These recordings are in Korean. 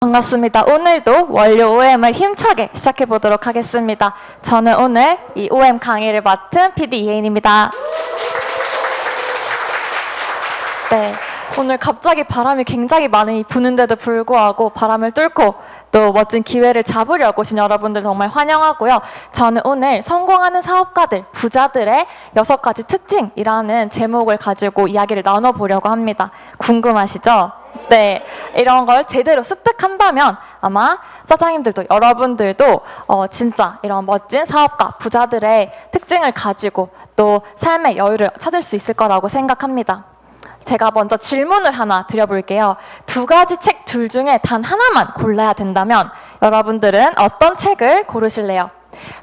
반갑습니다. 오늘도 원료 OM을 힘차게 시작해 보도록 하겠습니다. 저는 오늘 이 OM 강의를 맡은 PD 이혜인입니다. 네, 오늘 갑자기 바람이 굉장히 많이 부는데도 불구하고 바람을 뚫고 또 멋진 기회를 잡으려고 오신 여러분들 정말 환영하고요. 저는 오늘 성공하는 사업가들, 부자들의 6가지 특징이라는 제목을 가지고 이야기를 나눠보려고 합니다. 궁금하시죠? 네, 이런 걸 제대로 습득한다면 아마 사장님들도 여러분들도 진짜 이런 멋진 사업가, 부자들의 특징을 가지고 또 삶의 여유를 찾을 수 있을 거라고 생각합니다. 제가 먼저 질문을 하나 드려볼게요. 2가지 책 둘 중에 단 하나만 골라야 된다면 여러분들은 어떤 책을 고르실래요?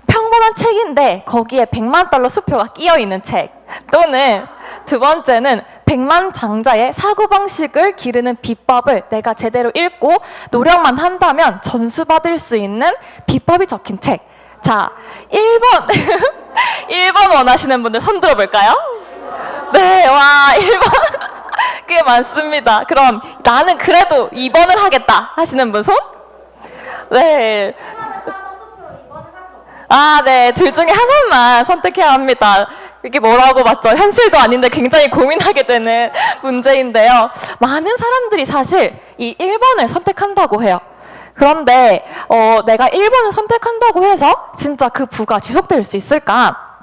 평범한 책인데 거기에 100만 달러 수표가 끼어있는 책, 또는 두 번째는 100만 장자의 사고방식을 기르는 비법을 내가 제대로 읽고 노력만 한다면 전수받을 수 있는 비법이 적힌 책. 자, 1번 1번 원하시는 분들 손 들어볼까요? 네, 와, 1번 꽤 많습니다. 그럼 나는 그래도 2번을 하겠다 하시는 분 손? 네. 아, 네. 둘 중에 하나만 선택해야 합니다. 이게 뭐라고 맞죠? 현실도 아닌데 굉장히 고민하게 되는 문제인데요. 많은 사람들이 사실 이 1번을 선택한다고 해요. 그런데 내가 1번을 선택한다고 해서 진짜 그 부가 지속될 수 있을까?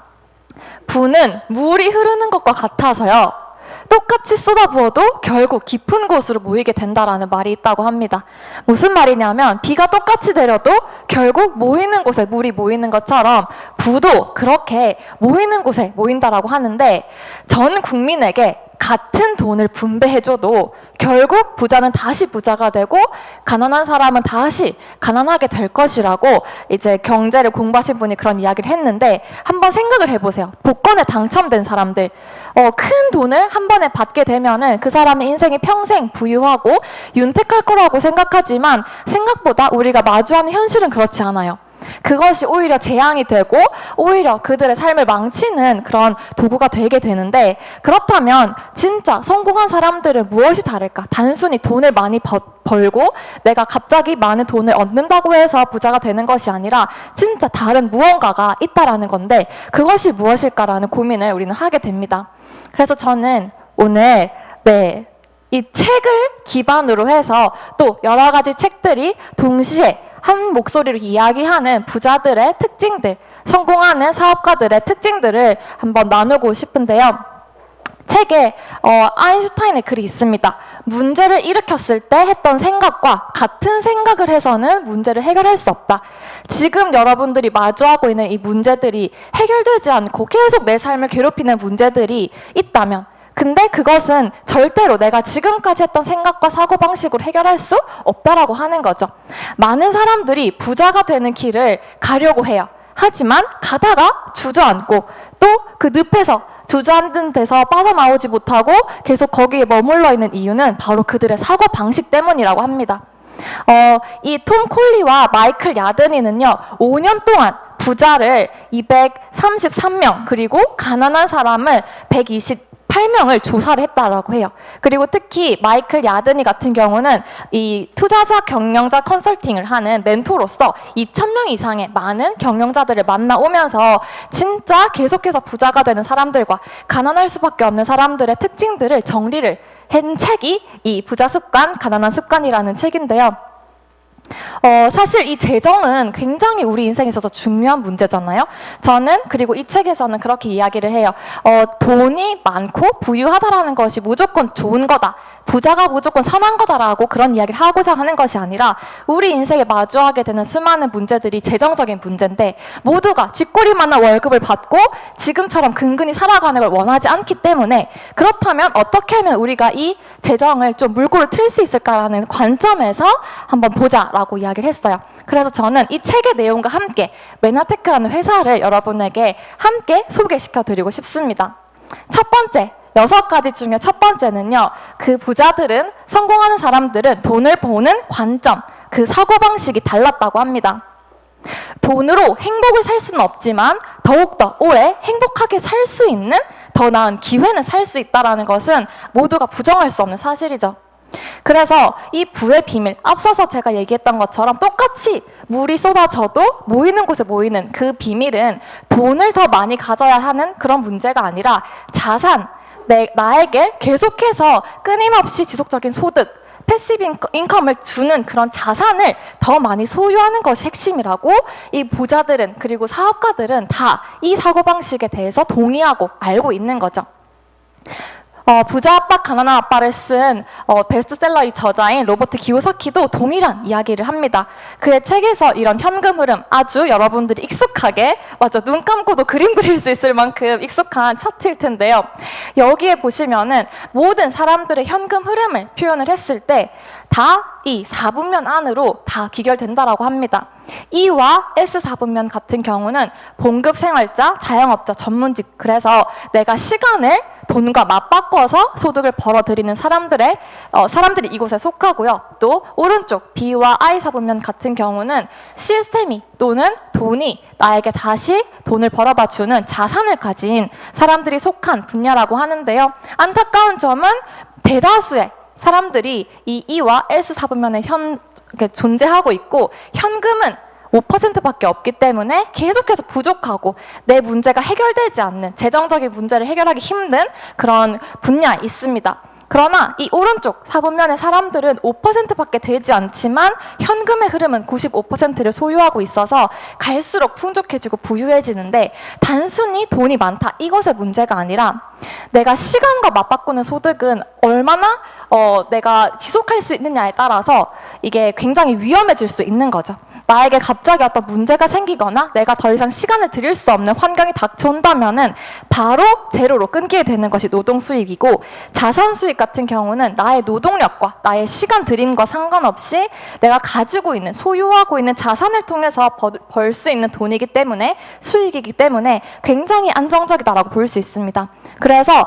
부는 물이 흐르는 것과 같아서요. 똑같이 쏟아부어도 결국 깊은 곳으로 모이게 된다라는 말이 있다고 합니다. 무슨 말이냐면 비가 똑같이 내려도 결국 모이는 곳에 물이 모이는 것처럼 부도 그렇게 모이는 곳에 모인다라고 하는데, 전 국민에게 같은 돈을 분배해줘도 결국 부자는 다시 부자가 되고 가난한 사람은 다시 가난하게 될 것이라고 이제 경제를 공부하신 분이 그런 이야기를 했는데, 한번 생각을 해보세요. 복권에 당첨된 사람들, 큰 돈을 한 번에 받게 되면은 그 사람의 인생이 평생 부유하고 윤택할 거라고 생각하지만 생각보다 우리가 마주하는 현실은 그렇지 않아요. 그것이 오히려 재앙이 되고 오히려 그들의 삶을 망치는 그런 도구가 되게 되는데, 그렇다면 진짜 성공한 사람들은 무엇이 다를까? 단순히 돈을 많이 벌고 내가 갑자기 많은 돈을 얻는다고 해서 부자가 되는 것이 아니라 진짜 다른 무언가가 있다라는 건데, 그것이 무엇일까라는 고민을 우리는 하게 됩니다. 그래서 저는 오늘 이 책을 기반으로 해서 또 여러 가지 책들이 동시에 한 목소리로 이야기하는 부자들의 특징들, 성공하는 사업가들의 특징들을 한번 나누고 싶은데요. 책에 아인슈타인의 글이 있습니다. 문제를 일으켰을 때 했던 생각과 같은 생각을 해서는 문제를 해결할 수 없다. 지금 여러분들이 마주하고 있는 이 문제들이 해결되지 않고 계속 내 삶을 괴롭히는 문제들이 있다면, 근데 그것은 절대로 내가 지금까지 했던 생각과 사고방식으로 해결할 수 없다라고 하는 거죠. 많은 사람들이 부자가 되는 길을 가려고 해요. 하지만 가다가 주저앉고 또 그 늪에서 주저앉은 데서 빠져나오지 못하고 계속 거기에 머물러 있는 이유는 바로 그들의 사고방식 때문이라고 합니다. 이 톰 콜리와 마이클 야드니는요, 5년 동안 부자를 233명 그리고 가난한 사람을 128명을 조사를 했다라고 해요. 그리고 특히 마이클 야드니 같은 경우는 이 투자자 경영자 컨설팅을 하는 멘토로서 2,000명 이상의 많은 경영자들을 만나오면서 진짜 계속해서 부자가 되는 사람들과 가난할 수밖에 없는 사람들의 특징들을 정리를 한 책이 이 부자 습관, 가난한 습관이라는 책인데요. 사실 이 재정은 굉장히 우리 인생에 있어서 중요한 문제잖아요. 저는 그리고 이 책에서는 그렇게 이야기를 해요. 돈이 많고 부유하다라는 것이 무조건 좋은 거다, 부자가 무조건 선한 거다라고 그런 이야기를 하고자 하는 것이 아니라, 우리 인생에 마주하게 되는 수많은 문제들이 재정적인 문제인데 모두가 쥐꼬리만한 월급을 받고 지금처럼 근근히 살아가는 걸 원하지 않기 때문에, 그렇다면 어떻게 하면 우리가 이 재정을 좀 물꼬를 틀 수 있을까라는 관점에서 한번 보자라고 이야기를 했어요. 그래서 저는 이 책의 내용과 함께 맨하테크라는 회사를 여러분에게 함께 소개시켜드리고 싶습니다. 첫 번째, 6가지 중에 첫 번째는요, 그 부자들은, 성공하는 사람들은 돈을 보는 관점, 그 사고방식이 달랐다고 합니다. 돈으로 행복을 살 수는 없지만 더욱더 오래 행복하게 살 수 있는 더 나은 기회는 살 수 있다는 것은 모두가 부정할 수 없는 사실이죠. 그래서 이 부의 비밀, 앞서서 제가 얘기했던 것처럼 똑같이 물이 쏟아져도 모이는 곳에 모이는 그 비밀은 돈을 더 많이 가져야 하는 그런 문제가 아니라 자산, 나에게 계속해서 끊임없이 지속적인 소득, 패시브 인컴을 주는 그런 자산을 더 많이 소유하는 것이 핵심이라고 이 부자들은 그리고 사업가들은 다 이 사고방식에 대해서 동의하고 알고 있는 거죠. 부자 아빠 가난한 아빠를 쓴 베스트셀러의 저자인 로버트 기요사키도 동일한 이야기를 합니다. 그의 책에서 이런 현금 흐름, 아주 여러분들이 익숙하게, 맞아, 눈 감고도 그림 그릴 수 있을 만큼 익숙한 차트일 텐데요. 여기에 보시면은 모든 사람들의 현금 흐름을 표현을 했을 때 다 이 4분면 안으로 다 귀결된다라고 합니다. E와 S 4분면 같은 경우는 봉급 생활자, 자영업자, 전문직, 그래서 내가 시간을 돈과 맞바꿔서 소득을 벌어들이는 사람들이 이곳에 속하고요. 또 오른쪽 B와 I 4분면 같은 경우는 시스템이 또는 돈이 나에게 다시 돈을 벌어다 주는 자산을 가진 사람들이 속한 분야라고 하는데요. 안타까운 점은 대다수의 사람들이 이 E와 S 4분면에 존재하고 있고 현금은 5%밖에 없기 때문에 계속해서 부족하고 내 문제가 해결되지 않는 재정적인 문제를 해결하기 힘든 그런 분야에 있습니다. 그러나 이 오른쪽 4분면의 사람들은 5%밖에 되지 않지만 현금의 흐름은 95%를 소유하고 있어서 갈수록 풍족해지고 부유해지는데 단순히 돈이 많다 이것의 문제가 아니라 내가 시간과 맞바꾸는 소득은 얼마나 내가 지속할 수 있느냐에 따라서 이게 굉장히 위험해질 수 있는 거죠. 나에게 갑자기 어떤 문제가 생기거나 내가 더 이상 시간을 들일 수 없는 환경이 닥쳐온다면은 바로 제로로 끊기게 되는 것이 노동 수익이고 자산 수익 같은 경우는 나의 노동력과 나의 시간 들임과 상관없이 내가 가지고 있는 소유하고 있는 자산을 통해서 벌 수 있는 돈이기 때문에 수익이기 때문에 굉장히 안정적이다라고 볼 수 있습니다. 그래서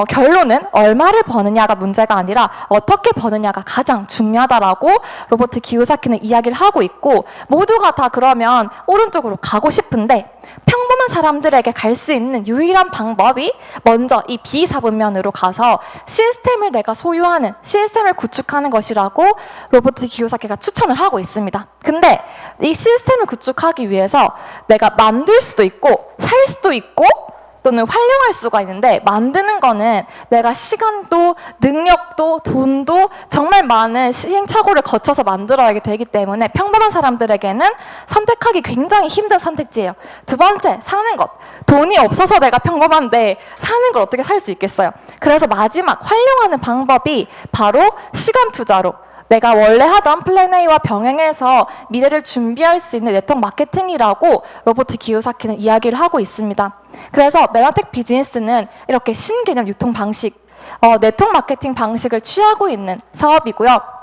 결론은 얼마를 버느냐가 문제가 아니라 어떻게 버느냐가 가장 중요하다라고 로버트 기요사키는 이야기를 하고 있고 모두가 다 그러면 오른쪽으로 가고 싶은데 평범한 사람들에게 갈 수 있는 유일한 방법이 먼저 이 B4분면으로 가서 시스템을 내가 소유하는 시스템을 구축하는 것이라고 로버트 기요사키가 추천을 하고 있습니다. 근데 이 시스템을 구축하기 위해서 내가 만들 수도 있고 살 수도 있고 또는 활용할 수가 있는데 만드는 거는 내가 시간도 능력도 돈도 정말 많은 시행착오를 거쳐서 만들어야 되기 때문에 평범한 사람들에게는 선택하기 굉장히 힘든 선택지예요. 두 번째, 사는 것. 돈이 없어서 내가 평범한데 사는 걸 어떻게 살 수 있겠어요. 그래서 마지막 활용하는 방법이 바로 시간 투자로 내가 원래 하던 플랜 A와 병행해서 미래를 준비할 수 있는 네트워크 마케팅이라고 로버트 기요사키는 이야기를 하고 있습니다. 그래서 메나텍 비즈니스는 이렇게 신개념 유통 방식, 네트워크 마케팅 방식을 취하고 있는 사업이고요.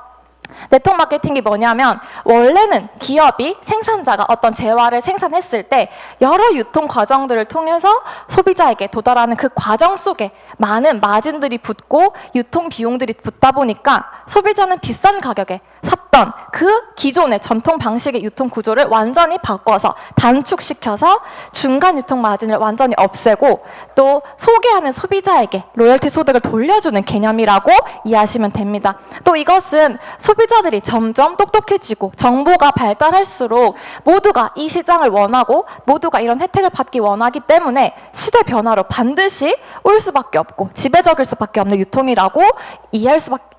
네트워크 마케팅이 뭐냐면 원래는 기업이 생산자가 어떤 재화를 생산했을 때 여러 유통 과정들을 통해서 소비자에게 도달하는 그 과정 속에 많은 마진들이 붙고 유통 비용들이 붙다 보니까 소비자는 비싼 가격에 샀던 그 기존의 전통 방식의 유통 구조를 완전히 바꿔서 단축시켜서 중간 유통 마진을 완전히 없애고 또 소개하는 소비자에게 로열티 소득을 돌려주는 개념이라고 이해하시면 됩니다. 또 이것은 소비자들이 점점 똑똑해지고 정보가 발달할수록 모두가 이 시장을 원하고 모두가 이런 혜택을 받기 원하기 때문에 시대 변화로 반드시 올 수밖에 없고 지배적일 수밖에 없는 유통이라고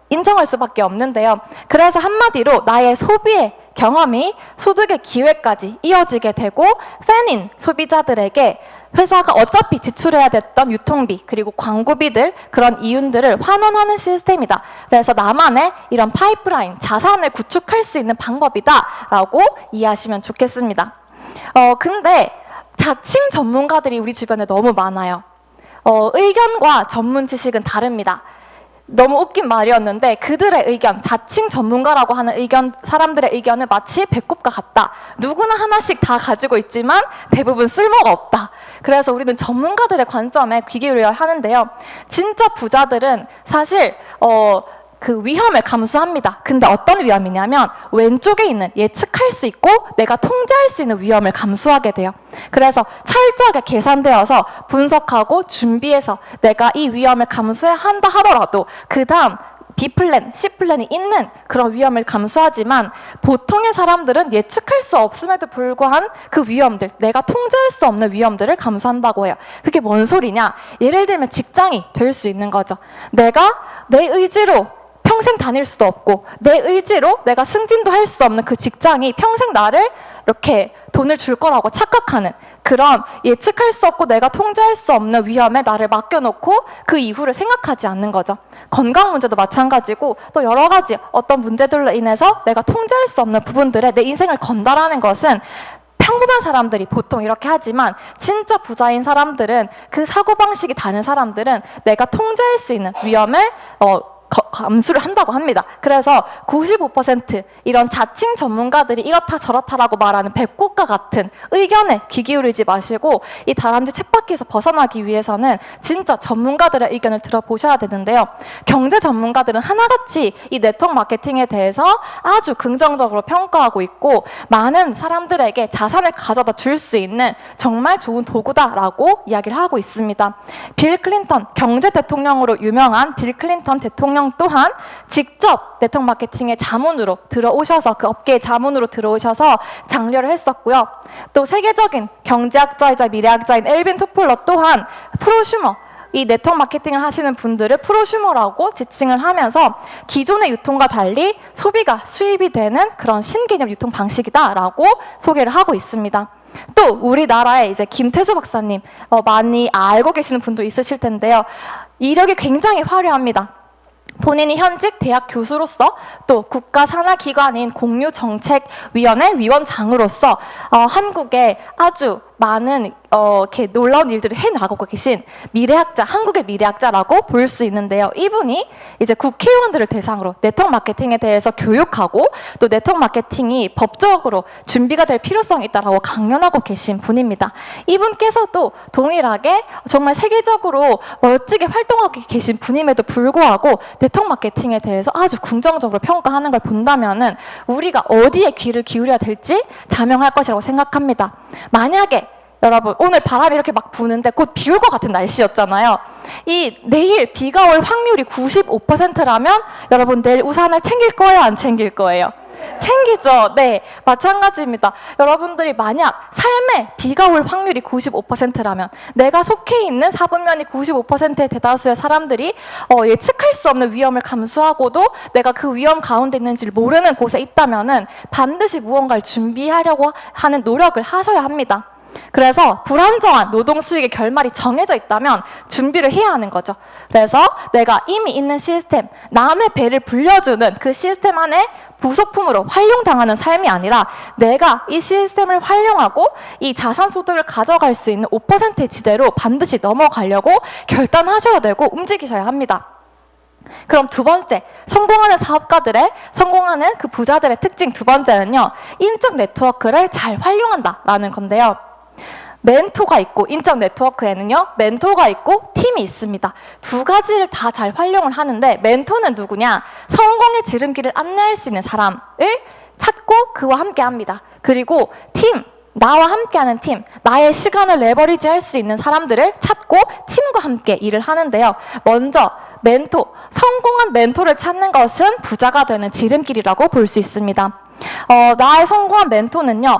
인정할 수밖에 없는데요. 그래서 한마디로 나의 소비의 경험이 소득의 기회까지 이어지게 되고 팬인 소비자들에게 회사가 어차피 지출해야 됐던 유통비 그리고 광고비들 그런 이윤들을 환원하는 시스템이다. 그래서 나만의 이런 파이프라인 자산을 구축할 수 있는 방법이다라고 이해하시면 좋겠습니다. 근데 자칭 전문가들이 우리 주변에 너무 많아요. 의견과 전문 지식은 다릅니다. 너무 웃긴 말이었는데 그들의 의견, 자칭 전문가라고 하는 의견, 사람들의 의견은 마치 배꼽과 같다. 누구나 하나씩 다 가지고 있지만 대부분 쓸모가 없다. 그래서 우리는 전문가들의 관점에 귀 기울여야 하는데요. 진짜 부자들은 사실 그 위험을 감수합니다. 근데 어떤 위험이냐면 왼쪽에 있는 예측할 수 있고 내가 통제할 수 있는 위험을 감수하게 돼요. 그래서 철저하게 계산되어서 분석하고 준비해서 내가 이 위험을 감수해야 한다 하더라도 그 다음 B플랜, C플랜이 있는 그런 위험을 감수하지만 보통의 사람들은 예측할 수 없음에도 불구한 그 위험들, 내가 통제할 수 없는 위험들을 감수한다고 해요. 그게 뭔 소리냐? 예를 들면 직장이 될 수 있는 거죠. 내가 내 의지로 평생 다닐 수도 없고 내 의지로 내가 승진도 할 수 없는 그 직장이 평생 나를 이렇게 돈을 줄 거라고 착각하는 그런 예측할 수 없고 내가 통제할 수 없는 위험에 나를 맡겨놓고 그 이후를 생각하지 않는 거죠. 건강 문제도 마찬가지고 또 여러 가지 어떤 문제들로 인해서 내가 통제할 수 없는 부분들에 내 인생을 건달하는 것은 평범한 사람들이 보통 이렇게 하지만 진짜 부자인 사람들은 그 사고방식이 다른 사람들은 내가 통제할 수 있는 위험을 감수를 한다고 합니다. 그래서 95% 이런 자칭 전문가들이 이렇다 저렇다라고 말하는 백곡과 같은 의견에 귀 기울이지 마시고 이 다람쥐 쳇바퀴에서 벗어나기 위해서는 진짜 전문가들의 의견을 들어보셔야 되는데요. 경제 전문가들은 하나같이 이 네트워크 마케팅에 대해서 아주 긍정적으로 평가하고 있고 많은 사람들에게 자산을 가져다 줄 수 있는 정말 좋은 도구다라고 이야기를 하고 있습니다. 빌 클린턴, 경제 대통령으로 유명한 빌 클린턴 대통령 또한 직접 네트워크 마케팅의 자문으로 들어오셔서 그 업계의 자문으로 들어오셔서 장려를 했었고요. 또 세계적인 경제학자이자 미래학자인 엘빈 토플러 또한 프로슈머, 이 네트워크 마케팅을 하시는 분들을 프로슈머라고 지칭을 하면서 기존의 유통과 달리 소비가 수입이 되는 그런 신개념 유통 방식이다라고 소개를 하고 있습니다. 또 우리나라의 이제 김태수 박사님 많이 알고 계시는 분도 있으실 텐데요. 이력이 굉장히 화려합니다. 본인이 현직 대학 교수로서 또 국가산하기관인 공유정책위원회 위원장으로서 한국에 아주 많은 이렇게 놀라운 일들을 해나가고 계신 미래학자, 한국의 미래학자라고 볼 수 있는데요. 이분이 이제 국회의원들을 대상으로 네트워크 마케팅에 대해서 교육하고 또 네트워크 마케팅이 법적으로 준비가 될 필요성이 있다라고 강연하고 계신 분입니다. 이분께서도 동일하게 정말 세계적으로 멋지게 활동하고 계신 분임에도 불구하고 네트워크 마케팅에 대해서 아주 긍정적으로 평가하는 걸 본다면은 우리가 어디에 귀를 기울여야 될지 자명할 것이라고 생각합니다. 만약에 여러분 오늘 바람이 이렇게 막 부는데 곧 비 올 것 같은 날씨였잖아요. 이 내일 비가 올 확률이 95%라면 여러분 내일 우산을 챙길 거예요? 안 챙길 거예요? 챙기죠. 네, 마찬가지입니다. 여러분들이 만약 삶에 비가 올 확률이 95%라면 내가 속해 있는 사분면이 95%의 대다수의 사람들이 예측할 수 없는 위험을 감수하고도 내가 그 위험 가운데 있는지를 모르는 곳에 있다면은 반드시 무언가를 준비하려고 하는 노력을 하셔야 합니다. 그래서 불안정한 노동 수익의 결말이 정해져 있다면 준비를 해야 하는 거죠. 그래서 내가 이미 있는 시스템, 남의 배를 불려주는 그 시스템 안에 부속품으로 활용당하는 삶이 아니라 내가 이 시스템을 활용하고 이 자산소득을 가져갈 수 있는 5%의 지대로 반드시 넘어가려고 결단하셔야 되고 움직이셔야 합니다. 그럼 두 번째, 성공하는 사업가들의, 성공하는 그 부자들의 특징 두 번째는요, 인적 네트워크를 잘 활용한다라는 건데요. 멘토가 있고, 인적 네트워크에는요 멘토가 있고 팀이 있습니다. 두 가지를 다 잘 활용을 하는데, 멘토는 누구냐? 성공의 지름길을 안내할 수 있는 사람을 찾고 그와 함께 합니다. 그리고 팀, 나와 함께하는 팀, 나의 시간을 레버리지 할 수 있는 사람들을 찾고 팀과 함께 일을 하는데요. 먼저 멘토, 성공한 멘토를 찾는 것은 부자가 되는 지름길이라고 볼 수 있습니다. 나의 성공한 멘토는요,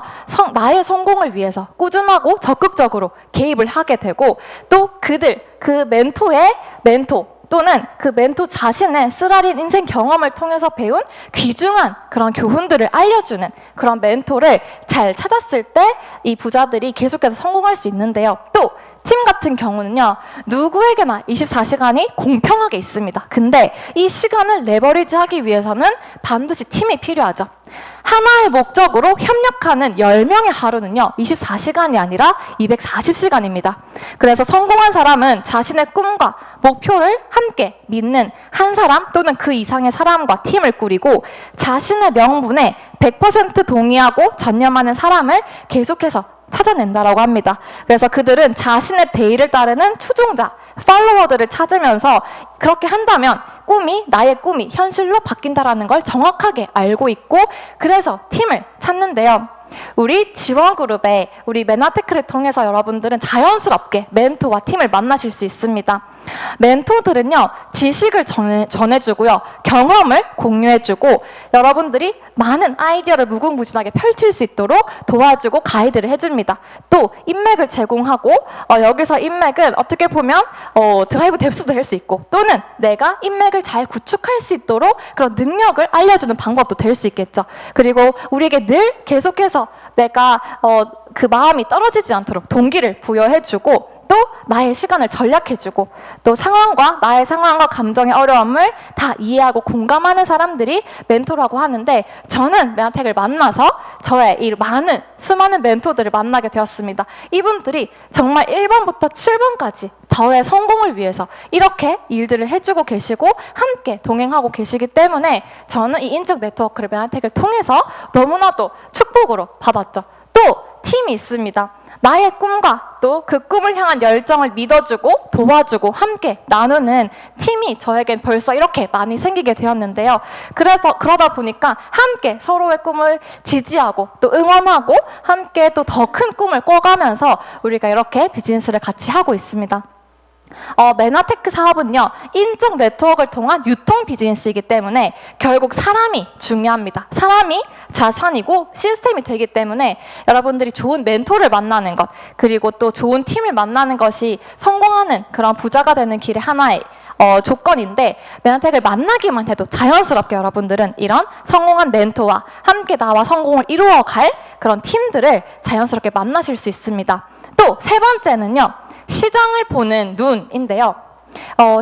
나의 성공을 위해서 꾸준하고 적극적으로 개입을 하게 되고, 또 그 멘토의 멘토 또는 그 멘토 자신의 쓰라린 인생 경험을 통해서 배운 귀중한 그런 교훈들을 알려주는 그런 멘토를 잘 찾았을 때 이 부자들이 계속해서 성공할 수 있는데요. 또 팀 같은 경우는요, 누구에게나 24시간이 공평하게 있습니다. 근데 이 시간을 레버리지 하기 위해서는 반드시 팀이 필요하죠. 하나의 목적으로 협력하는 10명의 하루는요 24시간이 아니라 240시간입니다. 그래서 성공한 사람은 자신의 꿈과 목표를 함께 믿는 한 사람 또는 그 이상의 사람과 팀을 꾸리고, 자신의 명분에 100% 동의하고 전념하는 사람을 계속해서 찾아낸다라고 합니다. 그래서 그들은 자신의 대의를 따르는 추종자, 팔로워들을 찾으면서 그렇게 한다면 나의 꿈이 현실로 바뀐다라는 걸 정확하게 알고 있고, 그래서 팀을 찾는데요. 우리 지원그룹에 우리 메나테크를 통해서 여러분들은 자연스럽게 멘토와 팀을 만나실 수 있습니다. 멘토들은요, 지식을 전해주고요, 경험을 공유해주고, 여러분들이 많은 아이디어를 무궁무진하게 펼칠 수 있도록 도와주고 가이드를 해줍니다. 또 인맥을 제공하고, 여기서 인맥은 어떻게 보면 드라이브 뎁스도 될 수 있고, 또는 내가 인맥을 잘 구축할 수 있도록 그런 능력을 알려주는 방법도 될 수 있겠죠. 그리고 우리에게 늘 계속해서 내가 그 마음이 떨어지지 않도록 동기를 부여해주고, 또 나의 시간을 전략해주고, 또 나의 상황과 감정의 어려움을 다 이해하고 공감하는 사람들이 멘토라고 하는데, 저는 메아텍을 만나서 저의 이 수많은 멘토들을 만나게 되었습니다. 이분들이 정말 1번부터 7번까지 저의 성공을 위해서 이렇게 일들을 해주고 계시고 함께 동행하고 계시기 때문에 저는 이 인적 네트워크를 메아텍을 통해서 너무나도 축복으로 받았죠. 또 팀이 있습니다. 나의 꿈과 또 그 꿈을 향한 열정을 믿어주고 도와주고 함께 나누는 팀이 저에겐 벌써 이렇게 많이 생기게 되었는데요. 그러다 보니까 함께 서로의 꿈을 지지하고 또 응원하고 함께 또 더 큰 꿈을 꿔가면서 우리가 이렇게 비즈니스를 같이 하고 있습니다. 메나테크 사업은요, 인적 네트워크를 통한 유통 비즈니스이기 때문에 결국 사람이 중요합니다. 사람이 자산이고 시스템이 되기 때문에 여러분들이 좋은 멘토를 만나는 것, 그리고 또 좋은 팀을 만나는 것이 성공하는 그런 부자가 되는 길의 하나의 조건인데, 메나텍을 만나기만 해도 자연스럽게 여러분들은 이런 성공한 멘토와 함께 나와 성공을 이루어갈 그런 팀들을 자연스럽게 만나실 수 있습니다. 또 세 번째는요, 시장을 보는 눈인데요.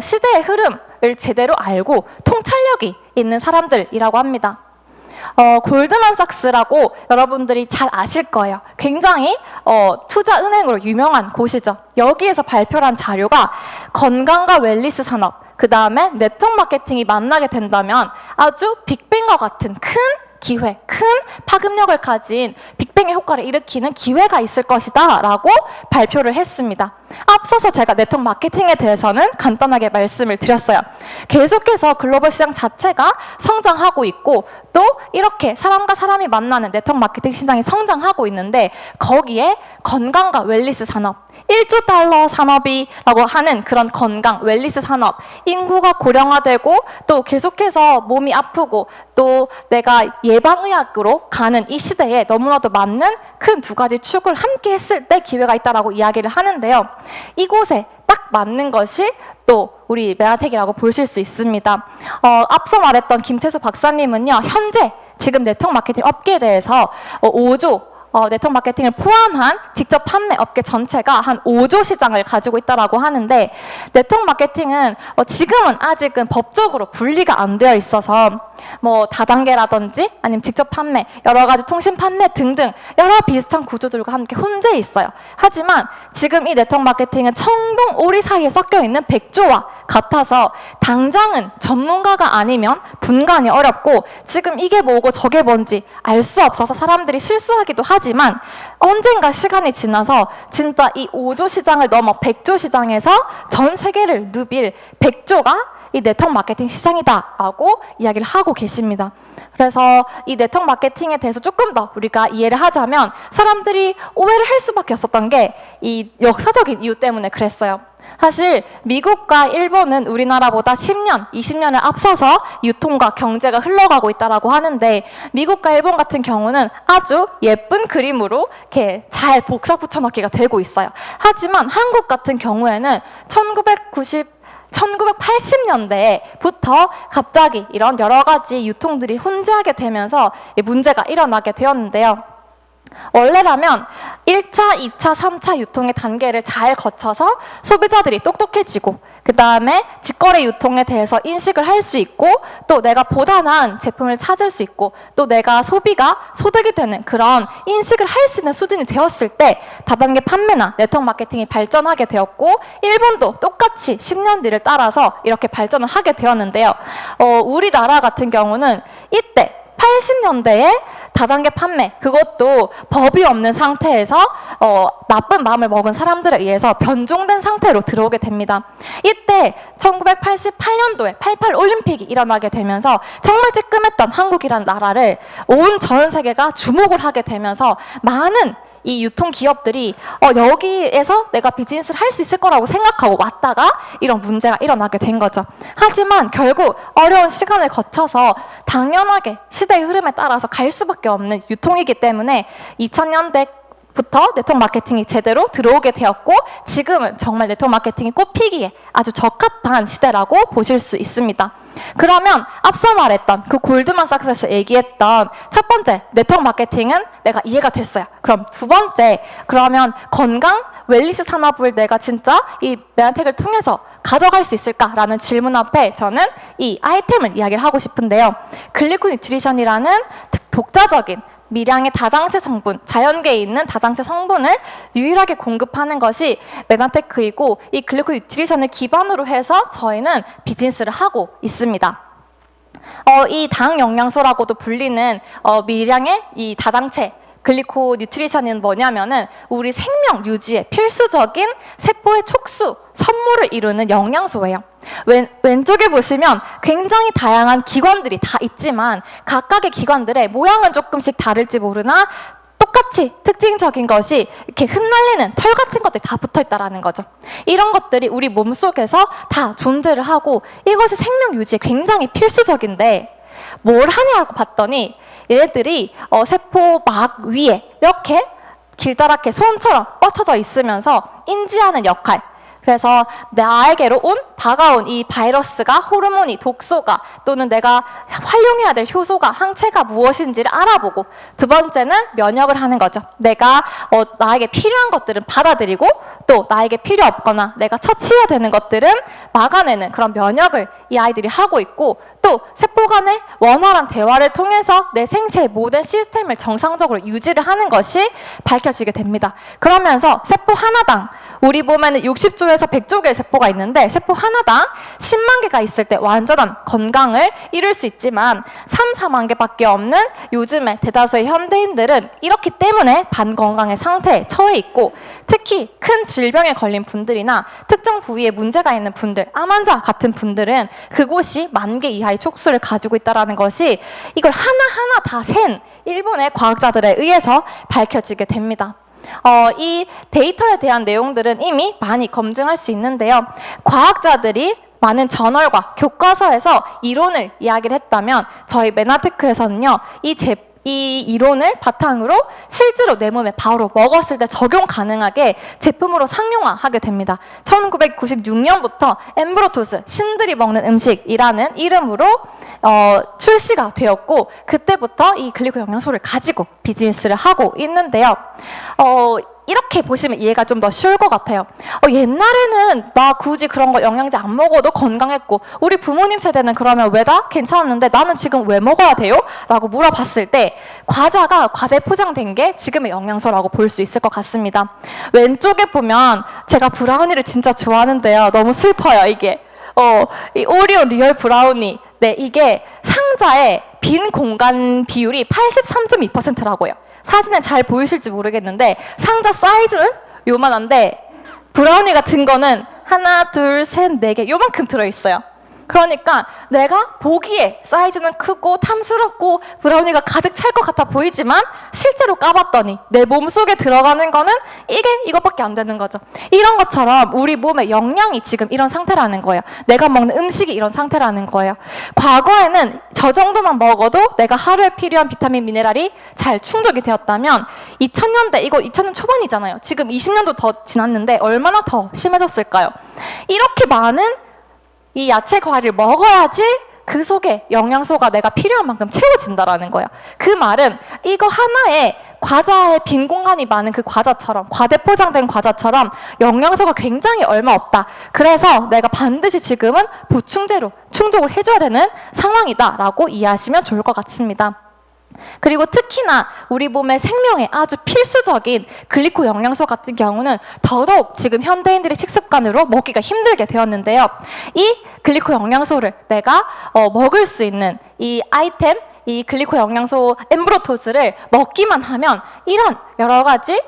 시대의 흐름을 제대로 알고 통찰력이 있는 사람들이라고 합니다. 골드만삭스라고 여러분들이 잘 아실 거예요. 굉장히 투자은행으로 유명한 곳이죠. 여기에서 발표한 자료가 건강과 웰니스 산업, 그 다음에 네트워크 마케팅이 만나게 된다면 아주 빅뱅과 같은 큰 기회, 큰 파급력을 가진 빅뱅의 효과를 일으키는 기회가 있을 것이다 라고 발표를 했습니다. 앞서서 제가 네트워크 마케팅에 대해서는 간단하게 말씀을 드렸어요. 계속해서 글로벌 시장 자체가 성장하고 있고, 또 이렇게 사람과 사람이 만나는 네트워크 마케팅 시장이 성장하고 있는데, 거기에 건강과 웰니스 산업, 1조 달러 산업이라고 하는 그런 건강, 웰니스 산업, 인구가 고령화되고 또 계속해서 몸이 아프고 또 내가 예방의학으로 가는 이 시대에 너무나도 맞는 큰 두 가지 축을 함께 했을 때 기회가 있다라고 이야기를 하는데요. 이곳에 딱 맞는 것이 또 우리 메아텍이라고 보실 수 있습니다. 앞서 말했던 김태수 박사님은요, 현재 지금 네트워크 마케팅 업계에 대해서 5조 네트워크 마케팅을 포함한 직접 판매 업계 전체가 한 5조 시장을 가지고 있다라고 하는데, 네트워크 마케팅은 지금은 아직은 법적으로 분리가 안 되어 있어서 뭐 다단계라든지 아니면 직접 판매, 여러 가지 통신 판매 등등 여러 비슷한 구조들과 함께 혼재 있어요. 하지만 지금 이 네트워크 마케팅은 청동 오리 사이에 섞여 있는 백조와 같아서 당장은 전문가가 아니면 분간이 어렵고, 지금 이게 뭐고 저게 뭔지 알 수 없어서 사람들이 실수하기도 하지만, 언젠가 시간이 지나서 진짜 이 5조 시장을 넘어 100조 시장에서 전 세계를 누빌 100조가 이 네트워크 마케팅 시장이다라고 이야기를 하고 계십니다. 그래서 이 네트워크 마케팅에 대해서 조금 더 우리가 이해를 하자면, 사람들이 오해를 할 수밖에 없었던 게 이 역사적인 이유 때문에 그랬어요. 사실 미국과 일본은 우리나라보다 10년, 20년을 앞서서 유통과 경제가 흘러가고 있다라고 하는데, 미국과 일본 같은 경우는 아주 예쁜 그림으로 이렇게 잘 복사 붙여넣기가 되고 있어요. 하지만 한국 같은 경우에는 1980년대부터 갑자기 이런 여러 가지 유통들이 혼재하게 되면서 문제가 일어나게 되었는데요. 원래라면 1차, 2차, 3차 유통의 단계를 잘 거쳐서 소비자들이 똑똑해지고, 그 다음에 직거래 유통에 대해서 인식을 할 수 있고, 또 내가 보다 나은 제품을 찾을 수 있고, 또 내가 소비가 소득이 되는 그런 인식을 할 수 있는 수준이 되었을 때 다단계 판매나 네트워크 마케팅이 발전하게 되었고, 일본도 똑같이 10년 뒤를 따라서 이렇게 발전을 하게 되었는데요. 우리나라 같은 경우는 이때 80년대에 다단계 판매, 그것도 법이 없는 상태에서 나쁜 마음을 먹은 사람들에 의해서 변종된 상태로 들어오게 됩니다. 이때 1988년도에 88 올림픽이 일어나게 되면서 정말 쬐끔했던 한국이라는 나라를 온 전 세계가 주목을 하게 되면서 많은 이 유통기업들이 여기에서 내가 비즈니스를 할 수 있을 거라고 생각하고 왔다가 이런 문제가 일어나게 된 거죠. 하지만 결국 어려운 시간을 거쳐서 당연하게 시대의 흐름에 따라서 갈 수밖에 없는 유통이기 때문에 2000년대부터 네트워크 마케팅이 제대로 들어오게 되었고 지금은 정말 네트워크 마케팅이 꽃피기에 아주 적합한 시대라고 보실 수 있습니다. 그러면 앞서 말했던 그 골드만삭스에서 얘기했던 첫 번째 네트워크 마케팅은 내가 이해가 됐어요. 그럼 두 번째, 그러면 건강 웰니스 산업을 내가 진짜 이 메나텍을 통해서 가져갈 수 있을까라는 질문 앞에 저는 이 아이템을 이야기를 하고 싶은데요. 글리코 뉴트리션이라는 독자적인 미량의 다장체 성분, 자연계에 있는 다장체 성분을 유일하게 공급하는 것이 메나테크이고 이 글리코 뉴트리션을 기반으로 해서 저희는 비즈니스를 하고 있습니다. 이 당 영양소라고도 불리는 미량의 이 다장체 글리코 뉴트리션은 뭐냐면은 우리 생명 유지에 필수적인 세포의 촉수, 선물을 이루는 영양소예요. 왼쪽에 보시면 굉장히 다양한 기관들이 다 있지만 각각의 기관들의 모양은 조금씩 다를지 모르나 똑같이 특징적인 것이 이렇게 흩날리는 털 같은 것들이 다 붙어있다라는 거죠. 이런 것들이 우리 몸속에서 다 존재를 하고 이것이 생명 유지에 굉장히 필수적인데 뭘 하냐고 봤더니 얘네들이 세포막 위에 이렇게 길다랗게 손처럼 뻗쳐져 있으면서 인지하는 역할, 그래서 나에게로 다가온 이 바이러스가, 호르몬이, 독소가 또는 내가 활용해야 될 효소가, 항체가 무엇인지를 알아보고, 두 번째는 면역을 하는 거죠. 내가 나에게 필요한 것들은 받아들이고 또 나에게 필요 없거나 내가 처치해야 되는 것들은 막아내는 그런 면역을 이 아이들이 하고 있고, 또 세포 간의 원활한 대화를 통해서 내 생체의 모든 시스템을 정상적으로 유지를 하는 것이 밝혀지게 됩니다. 그러면서 세포 하나당 우리 몸에는 60조에서 100조 개의 세포가 있는데 세포 하나당 10만 개가 있을 때 완전한 건강을 이룰 수 있지만 3, 4만 개밖에 없는 요즘에 대다수의 현대인들은 이렇기 때문에 반건강의 상태에 처해 있고, 특히 큰 질병에 걸린 분들이나 특정 부위에 문제가 있는 분들, 암 환자 같은 분들은 그곳이 10,000개 이하의 촉수를 가지고 있다는 것이 이걸 하나하나 다 센 일본의 과학자들에 의해서 밝혀지게 됩니다. 이 데이터에 대한 내용들은 이미 많이 검증할 수 있는데요. 과학자들이 많은 저널과 교과서에서 이론을 이야기를 했다면 저희 메나테크에서는요, 이 이론을 바탕으로 실제로 내 몸에 바로 먹었을 때 적용 가능하게 제품으로 상용화하게 됩니다. 1996년부터 엠브로토스, 신들이 먹는 음식이라는 이름으로 출시가 되었고, 그때부터 이 글리코 영양소를 가지고 비즈니스를 하고 있는데요. 이렇게 보시면 이해가 좀 더 쉬울 것 같아요. 옛날에는 나 굳이 그런 거 영양제 안 먹어도 건강했고, 우리 부모님 세대는 그러면 왜 다 괜찮았는데 나는 지금 왜 먹어야 돼요? 라고 물어봤을 때 과자가 과대 포장된 게 지금의 영양소라고 볼 수 있을 것 같습니다. 왼쪽에 보면 제가 브라우니를 진짜 좋아하는데요. 너무 슬퍼요, 이게. 이 오리오 리얼 브라우니. 네, 이게 상자의 빈 공간 비율이 83.2%라고요. 사진은 잘 보이실지 모르겠는데 상자 사이즈는 요만한데 브라우니 같은 거는 하나, 둘, 셋, 네 개 요만큼 들어있어요. 그러니까 내가 보기에 사이즈는 크고 탐스럽고 브라우니가 가득 찰 것 같아 보이지만 실제로 까봤더니 내 몸속에 들어가는 거는 이것밖에 안 되는 거죠. 이런 것처럼 우리 몸의 영양이 지금 이런 상태라는 거예요. 내가 먹는 음식이 이런 상태라는 거예요. 과거에는 저 정도만 먹어도 내가 하루에 필요한 비타민, 미네랄이 잘 충족이 되었다면 2000년대, 이거 2000년 초반이잖아요. 지금 20년도 더 지났는데 얼마나 더 심해졌을까요? 이렇게 많은 이 야채 과일을 먹어야지 그 속에 영양소가 내가 필요한 만큼 채워진다라는 거예요. 그 말은 이거 하나에 과자에 빈 공간이 많은 그 과자처럼, 과대 포장된 과자처럼 영양소가 굉장히 얼마 없다. 그래서 내가 반드시 지금은 보충제로 충족을 해줘야 되는 상황이다라고 이해하시면 좋을 것 같습니다. 그리고 특히나 우리 몸의 생명에 아주 필수적인 글리코 영양소 같은 경우는 더더욱 지금 현대인들의 식습관으로 먹기가 힘들게 되었는데요. 이 글리코 영양소를 내가 먹을 수 있는 이 아이템, 이 글리코 영양소 엠브로토스를 먹기만 하면 이런 여러 가지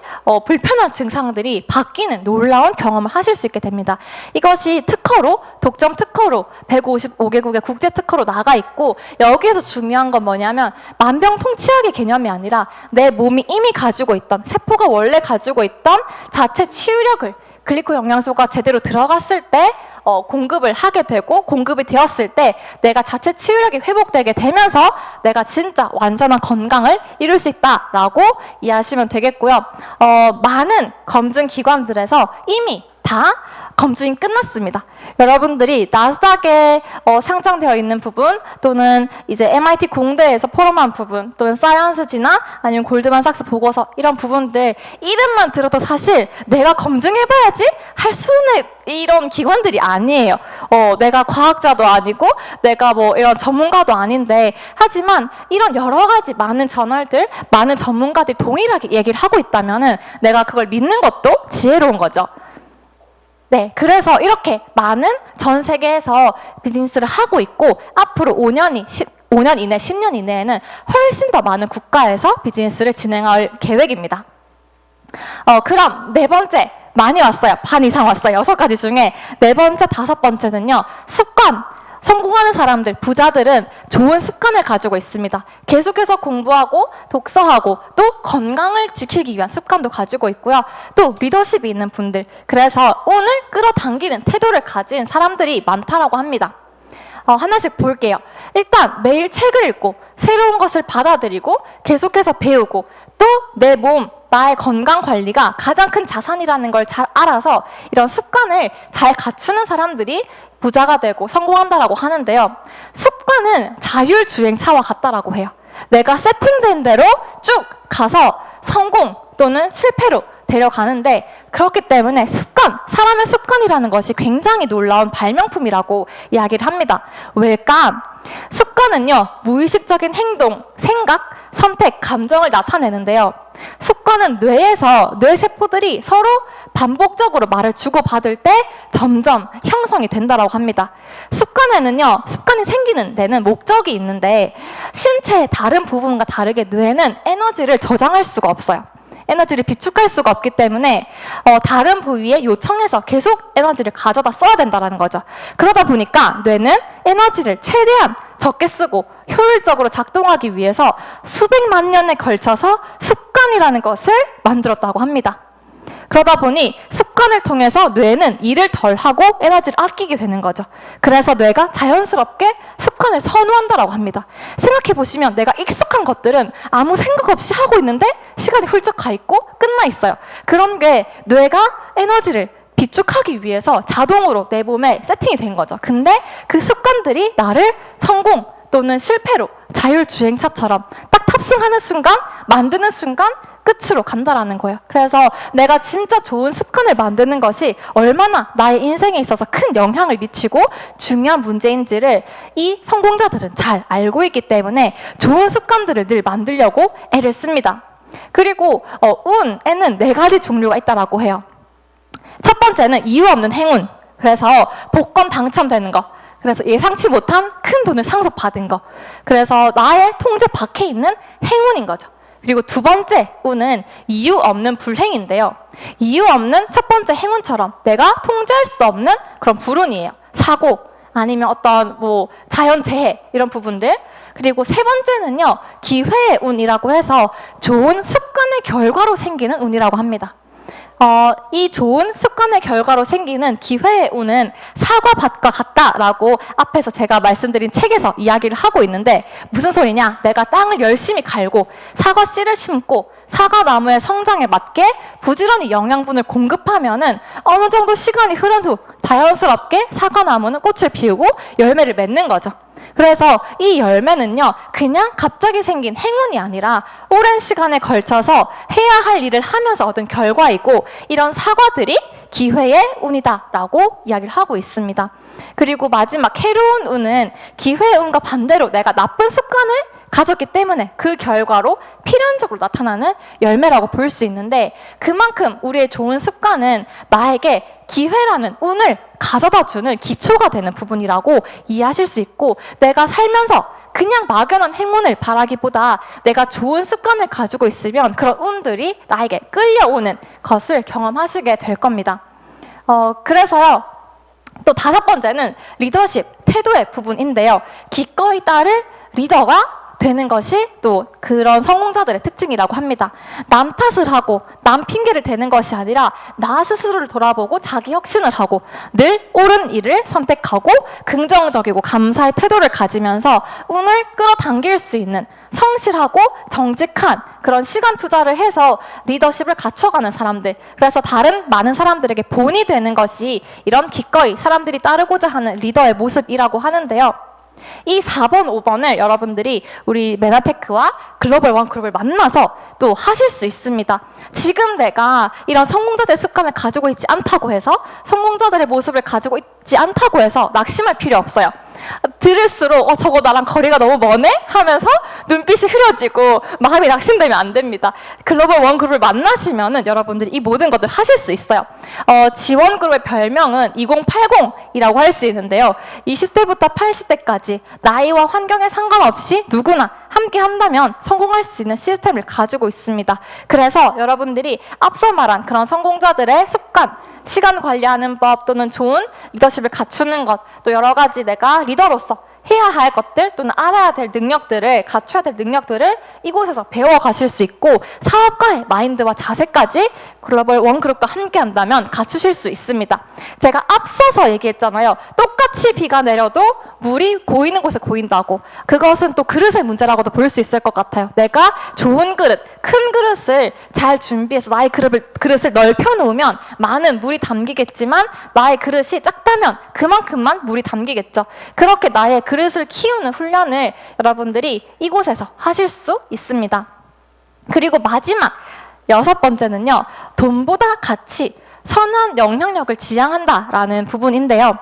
불편한 증상들이 바뀌는 놀라운 경험을 하실 수 있게 됩니다. 이것이 특허로, 독점 특허로 155개국의 국제 특허로 나가 있고, 여기에서 중요한 건 뭐냐면 만병통치약의 개념이 아니라 내 몸이 이미 가지고 있던, 세포가 원래 가지고 있던 자체 치유력을 글리코 영양소가 제대로 들어갔을 때 공급을 하게 되고, 공급이 되었을 때 내가 자체 치유력이 회복되게 되면서 내가 진짜 완전한 건강을 이룰 수 있다라고 이해하시면 되겠고요. 많은 검증 기관들에서 이미 다 검증이 끝났습니다. 여러분들이 나스닥에 상장되어 있는 부분, 또는 이제 MIT 공대에서 포럼한 부분, 또는 사이언스지나 아니면 골드만삭스 보고서, 이런 부분들 이름만 들어도 사실 내가 검증해봐야지 할 수는 이런 기관들이 아니에요. 내가 과학자도 아니고 내가 뭐 이런 전문가도 아닌데, 하지만 이런 여러 가지 많은 저널들, 많은 전문가들이 동일하게 얘기를 하고 있다면은 내가 그걸 믿는 것도 지혜로운 거죠. 네, 그래서 이렇게 많은 전 세계에서 비즈니스를 하고 있고, 앞으로 5년 이내, 10년 이내에는 훨씬 더 많은 국가에서 비즈니스를 진행할 계획입니다. 그럼 네 번째, 많이 왔어요. 반 이상 왔어요. 6가지 중에 네 번째, 5번째는요, 습관. 성공하는 사람들, 부자들은 좋은 습관을 가지고 있습니다. 계속해서 공부하고 독서하고 또 건강을 지키기 위한 습관도 가지고 있고요. 또 리더십이 있는 분들, 그래서 운을 끌어당기는 태도를 가진 사람들이 많다라고 합니다. 하나씩 볼게요. 일단 매일 책을 읽고 새로운 것을 받아들이고 계속해서 배우고, 또 내 몸, 나의 건강 관리가 가장 큰 자산이라는 걸 잘 알아서 이런 습관을 잘 갖추는 사람들이 부자가 되고 성공한다라고 하는데요. 습관은 자율주행차와 같다라고 해요. 내가 세팅된 대로 쭉 가서 성공 또는 실패로 데려가는데, 그렇기 때문에 습관, 사람의 습관이라는 것이 굉장히 놀라운 발명품이라고 이야기를 합니다. 왜일까? 습관은요, 무의식적인 행동, 생각, 선택, 감정을 나타내는데요. 습관은 뇌에서 뇌세포들이 서로 반복적으로 말을 주고받을 때 점점 형성이 된다고 합니다. 습관에는요, 습관이 생기는 데는 목적이 있는데, 신체의 다른 부분과 다르게 뇌는 에너지를 저장할 수가 없어요. 에너지를 비축할 수가 없기 때문에 다른 부위에 요청해서 계속 에너지를 가져다 써야 된다는 거죠. 그러다 보니까 뇌는 에너지를 최대한 적게 쓰고 효율적으로 작동하기 위해서 수백만 년에 걸쳐서 습관이라는 것을 만들었다고 합니다. 그러다 보니 습관을 통해서 뇌는 일을 덜 하고 에너지를 아끼게 되는 거죠. 그래서 뇌가 자연스럽게 습관을 선호한다고 합니다. 생각해 보시면 내가 익숙한 것들은 아무 생각 없이 하고 있는데 시간이 훌쩍 가 있고 끝나 있어요. 그런 게 뇌가 에너지를 비축하기 위해서 자동으로 내 몸에 세팅이 된 거죠. 근데 그 습관들이 나를 성공 또는 실패로 자율주행차처럼 딱 탑승하는 순간, 만드는 순간 끝으로 간다라는 거예요. 그래서 내가 진짜 좋은 습관을 만드는 것이 얼마나 나의 인생에 있어서 큰 영향을 미치고 중요한 문제인지를 이 성공자들은 잘 알고 있기 때문에 좋은 습관들을 늘 만들려고 애를 씁니다. 그리고 운에는 4가지 종류가 있다라고 해요. 첫 번째는 이유 없는 행운. 그래서 복권 당첨되는 거. 그래서 예상치 못한 큰 돈을 상속받은 거. 그래서 나의 통제 밖에 있는 행운인 거죠. 그리고 두 번째 운은 이유 없는 불행인데요. 이유 없는 첫 번째 행운처럼 내가 통제할 수 없는 그런 불운이에요. 사고, 아니면 어떤 자연재해, 이런 부분들. 그리고 세 번째는요, 기회의 운이라고 해서 좋은 습관의 결과로 생기는 운이라고 합니다. 이 좋은 습관의 결과로 생기는 기회의 운은 사과밭과 같다라고 앞에서 제가 말씀드린 책에서 이야기를 하고 있는데, 무슨 소리냐? 내가 땅을 열심히 갈고 사과 씨를 심고 사과나무의 성장에 맞게 부지런히 영양분을 공급하면은 어느 정도 시간이 흐른 후 자연스럽게 사과나무는 꽃을 피우고 열매를 맺는 거죠. 그래서 이 열매는요, 그냥 갑자기 생긴 행운이 아니라 오랜 시간에 걸쳐서 해야 할 일을 하면서 얻은 결과이고, 이런 사과들이 기회의 운이다라고 이야기를 하고 있습니다. 그리고 마지막 해로운 운은 기회의 운과 반대로 내가 나쁜 습관을 가졌기 때문에 그 결과로 필연적으로 나타나는 열매라고 볼 수 있는데, 그만큼 우리의 좋은 습관은 나에게 기회라는 운을 가져다주는 기초가 되는 부분이라고 이해하실 수 있고, 내가 살면서 그냥 막연한 행운을 바라기보다 내가 좋은 습관을 가지고 있으면 그런 운들이 나에게 끌려오는 것을 경험하시게 될 겁니다. 그래서요, 또 5번째는 리더십, 태도의 부분인데요. 기꺼이 따를 리더가 되는 것이 또 그런 성공자들의 특징이라고 합니다. 남 탓을 하고 남 핑계를 대는 것이 아니라 나 스스로를 돌아보고 자기 혁신을 하고 늘 옳은 일을 선택하고 긍정적이고 감사의 태도를 가지면서 운을 끌어당길 수 있는 성실하고 정직한 그런 시간 투자를 해서 리더십을 갖춰가는 사람들, 그래서 다른 많은 사람들에게 본이 되는 것이 이런 기꺼이 사람들이 따르고자 하는 리더의 모습이라고 하는데요. 이 4번, 5번을 여러분들이 우리 메나테크와 글로벌 원그룹을 만나서 또 하실 수 있습니다. 지금 내가 이런 성공자들의 습관을 가지고 있지 않다고 해서, 성공자들의 모습을 가지고 있지 않다고 해서 낙심할 필요 없어요. 들을수록 저거 나랑 거리가 너무 머네? 하면서 눈빛이 흐려지고 마음이 낙심되면 안 됩니다. 글로벌 원그룹을 만나시면은 여러분들이 이 모든 것들 하실 수 있어요. 지원그룹의 별명은 2080이라고 할 수 있는데요. 20대부터 80대까지 나이와 환경에 상관없이 누구나 함께 한다면 성공할 수 있는 시스템을 가지고 있습니다. 그래서 여러분들이 앞서 말한 그런 성공자들의 습관, 시간 관리하는 법 또는 좋은 리더십을 갖추는 것, 또 여러 가지 내가 리더로서 해야 할 것들 또는 알아야 될 능력들을, 갖춰야 될 능력들을 이곳에서 배워가실 수 있고, 사업가의 마인드와 자세까지 글로벌 원그룹과 함께 한다면 갖추실 수 있습니다. 제가 앞서서 얘기했잖아요. 똑같이 비가 내려도 물이 고이는 곳에 고인다고. 그것은 또 그릇의 문제라고도 볼 수 있을 것 같아요. 내가 좋은 그릇, 큰 그릇을 잘 준비해서 나의 그릇을 넓혀 놓으면 많은 물이 담기겠지만, 나의 그릇이 작다면 그만큼만 물이 담기겠죠. 그렇게 나의 그릇을 키우는 훈련을 여러분들이 이곳에서 하실 수 있습니다. 그리고 마지막 6번째는요, 돈보다 가치, 선한 영향력을 지향한다라는 부분인데요.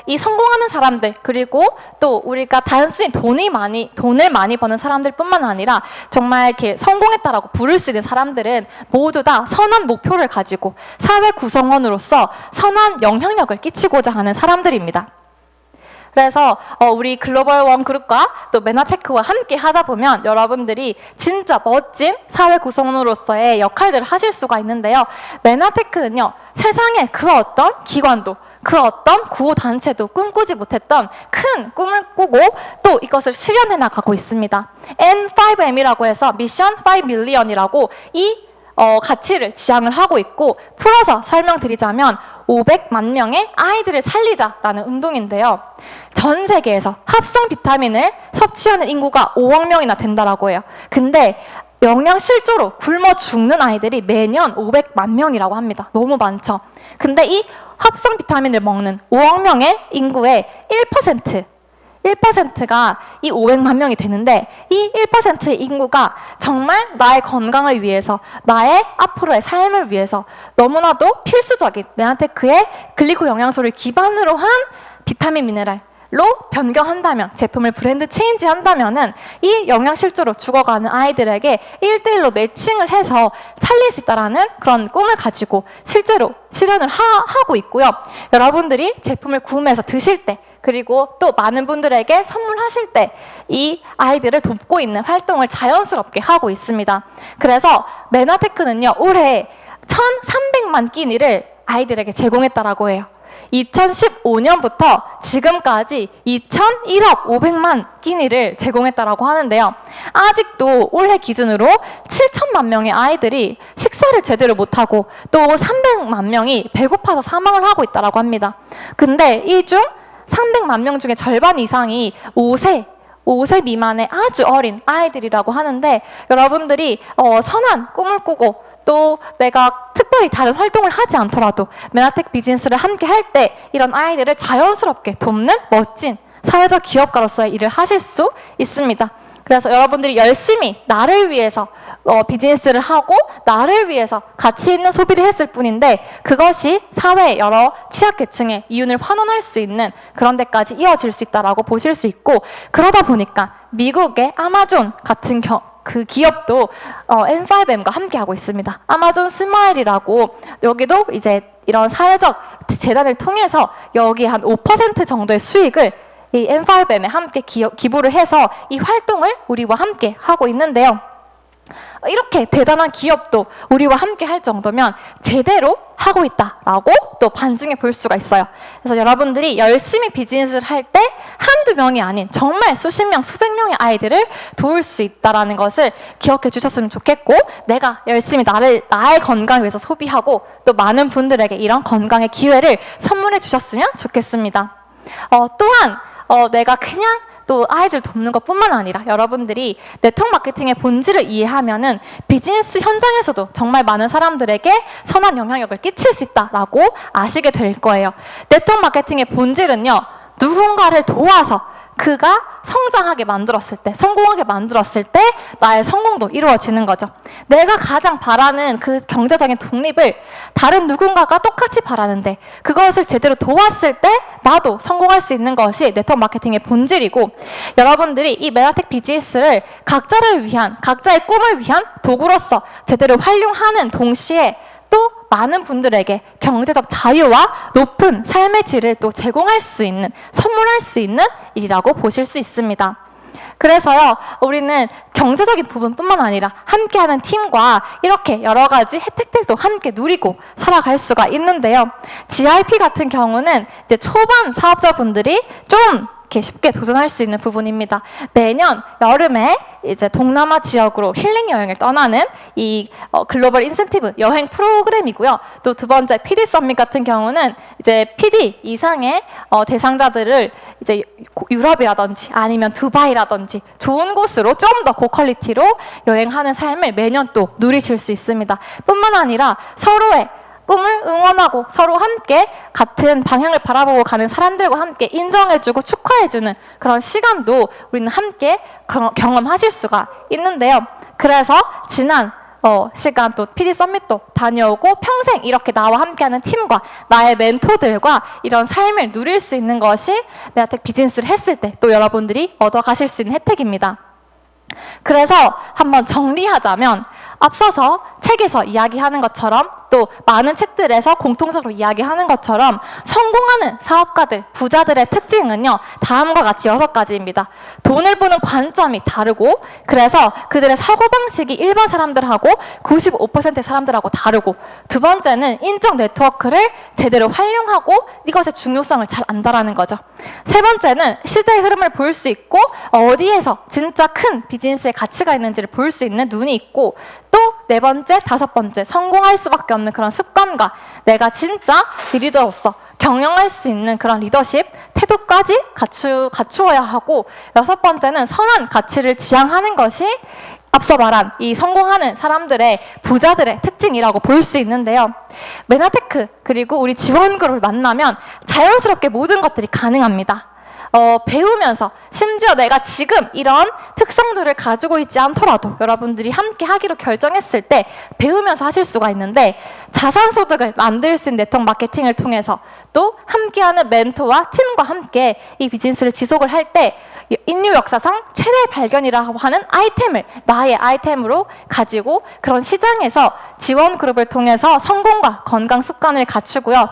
이 성공하는 사람들, 그리고 또 우리가 단순히 돈을 많이 버는 사람들뿐만 아니라 정말 이렇게 성공했다라고 부를 수 있는 사람들은 모두 다 선한 목표를 가지고 사회 구성원으로서 선한 영향력을 끼치고자 하는 사람들입니다. 그래서 우리 글로벌 원그룹과 또 메나테크와 함께 하다 보면 여러분들이 진짜 멋진 사회 구성원으로서의 역할들을 하실 수가 있는데요. 메나테크는요, 세상에 그 어떤 기관도, 그 어떤 구호단체도 꿈꾸지 못했던 큰 꿈을 꾸고 또 이것을 실현해 나가고 있습니다. N5M이라고 해서 미션 5밀리언이라고 이 가치를 지향을 하고 있고, 풀어서 설명드리자면 500만 명의 아이들을 살리자라는 운동인데요. 전 세계에서 합성 비타민을 섭취하는 인구가 5억 명이나 된다라고 해요. 근데 영양실조로 굶어 죽는 아이들이 매년 500만 명이라고 합니다. 너무 많죠. 근데 이 합성 비타민을 먹는 5억 명의 인구의 1%가 이 500만 명이 되는데, 이 1%의 인구가 정말 나의 건강을 위해서, 나의 앞으로의 삶을 위해서 너무나도 필수적인 메나테크의 글리코 영양소를 기반으로 한 비타민 미네랄로 변경한다면, 제품을 브랜드 체인지 한다면은 이 영양실조로 죽어가는 아이들에게 1대1로 매칭을 해서 살릴 수 있다라는 그런 꿈을 가지고 실제로 실현을 하고 있고요. 여러분들이 제품을 구매해서 드실 때, 그리고 또 많은 분들에게 선물하실 때 이 아이들을 돕고 있는 활동을 자연스럽게 하고 있습니다. 그래서 메나테크는요, 올해 1,300만 끼니를 아이들에게 제공했다라고 해요. 2015년부터 지금까지 2,001억 500만 끼니를 제공했다라고 하는데요. 아직도 올해 기준으로 7천만 명의 아이들이 식사를 제대로 못하고 또 300만 명이 배고파서 사망을 하고 있다라고 합니다. 근데 이 중 300만 명 중에 절반 이상이 5세 미만의 아주 어린 아이들이라고 하는데, 여러분들이 선한 꿈을 꾸고 또 내가 특별히 다른 활동을 하지 않더라도 메나테크 비즈니스를 함께 할 때 이런 아이들을 자연스럽게 돕는 멋진 사회적 기업가로서의 일을 하실 수 있습니다. 그래서 여러분들이 열심히 나를 위해서 비즈니스를 하고 나를 위해서 가치 있는 소비를 했을 뿐인데 그것이 사회의 여러 취약계층의 이윤을 환원할 수 있는 그런 데까지 이어질 수 있다라고 보실 수 있고, 그러다 보니까 미국의 아마존 같은 그 기업도 N5M과 함께 하고 있습니다. 아마존 스마일이라고 여기도 이제 이런 사회적 재단을 통해서 여기 한 5% 정도의 수익을 이 N5M에 함께 기부를 해서 이 활동을 우리와 함께 하고 있는데요. 이렇게 대단한 기업도 우리와 함께 할 정도면 제대로 하고 있다라고 또 반증해 볼 수가 있어요. 그래서 여러분들이 열심히 비즈니스를 할 때 한두 명이 아닌 정말 수십 명, 수백 명의 아이들을 도울 수 있다는 것을 기억해 주셨으면 좋겠고, 내가 열심히 나의 건강을 위해서 소비하고 또 많은 분들에게 이런 건강의 기회를 선물해 주셨으면 좋겠습니다. 또한 내가 그냥 또 아이들 돕는 것뿐만 아니라 여러분들이 네트워크 마케팅의 본질을 이해하면은 비즈니스 현장에서도 정말 많은 사람들에게 선한 영향력을 끼칠 수 있다라고 아시게 될 거예요. 네트워크 마케팅의 본질은요, 누군가를 도와서 그가 성장하게 만들었을 때, 성공하게 만들었을 때 나의 성공도 이루어지는 거죠. 내가 가장 바라는 그 경제적인 독립을 다른 누군가가 똑같이 바라는데 그것을 제대로 도왔을 때 나도 성공할 수 있는 것이 네트워크 마케팅의 본질이고, 여러분들이 이 메나텍 비즈니스를 각자를 위한, 각자의 꿈을 위한 도구로서 제대로 활용하는 동시에 또 많은 분들에게 경제적 자유와 높은 삶의 질을 또 제공할 수 있는, 선물할 수 있는 일이라고 보실 수 있습니다. 그래서요, 우리는 경제적인 부분뿐만 아니라 함께하는 팀과 이렇게 여러 가지 혜택들도 함께 누리고 살아갈 수가 있는데요. GIP 같은 경우는 이제 초반 사업자분들이 좀 이렇게 쉽게 도전할 수 있는 부분입니다. 매년 여름에 이제 동남아 지역으로 힐링 여행을 떠나는 이 글로벌 인센티브 여행 프로그램이고요. 또 두 번째 PD 서밋 같은 경우는 이제 PD 이상의 대상자들을 이제 유럽이라든지 아니면 두바이라든지 좋은 곳으로 좀 더 고퀄리티로 여행하는 삶을 매년 또 누리실 수 있습니다. 뿐만 아니라 서로의 꿈을 응원하고 서로 함께 같은 방향을 바라보고 가는 사람들과 함께 인정해주고 축하해주는 그런 시간도 우리는 함께 경험하실 수가 있는데요. 그래서 지난 시간 또 PD 서밋도 다녀오고 평생 이렇게 나와 함께하는 팀과 나의 멘토들과 이런 삶을 누릴 수 있는 것이 메나텍 비즈니스를 했을 때 또 여러분들이 얻어가실 수 있는 혜택입니다. 그래서 한번 정리하자면, 앞서서 책에서 이야기하는 것처럼 또 많은 책들에서 공통적으로 이야기하는 것처럼 성공하는 사업가들, 부자들의 특징은요, 다음과 같이 6가지입니다. 돈을 보는 관점이 다르고, 그래서 그들의 사고방식이 일반 사람들하고 95%의 사람들하고 다르고, 두 번째는 인적 네트워크를 제대로 활용하고 이것의 중요성을 잘 안다라는 거죠. 세 번째는 시대의 흐름을 볼 수 있고 어디에서 진짜 큰 비즈니스의 가치가 있는지를 볼 수 있는 눈이 있고, 또 네 번째, 다섯 번째, 성공할 수밖에 없는 그런 습관과 내가 진짜 리더로서 경영할 수 있는 그런 리더십 태도까지 갖추어야 하고, 여섯 번째는 선한 가치를 지향하는 것이 앞서 말한 이 성공하는 사람들의, 부자들의 특징이라고 볼 수 있는데요. 메나테크 그리고 우리 지원그룹을 만나면 자연스럽게 모든 것들이 가능합니다. 배우면서, 심지어 내가 지금 이런 특성들을 가지고 있지 않더라도 여러분들이 함께 하기로 결정했을 때 배우면서 하실 수가 있는데, 자산소득을 만들 수 있는 네트워크 마케팅을 통해서 또 함께하는 멘토와 팀과 함께 이 비즈니스를 지속을 할 때 인류 역사상 최대 발견이라고 하는 아이템을 나의 아이템으로 가지고 그런 시장에서 지원 그룹을 통해서 성공과 건강 습관을 갖추고요.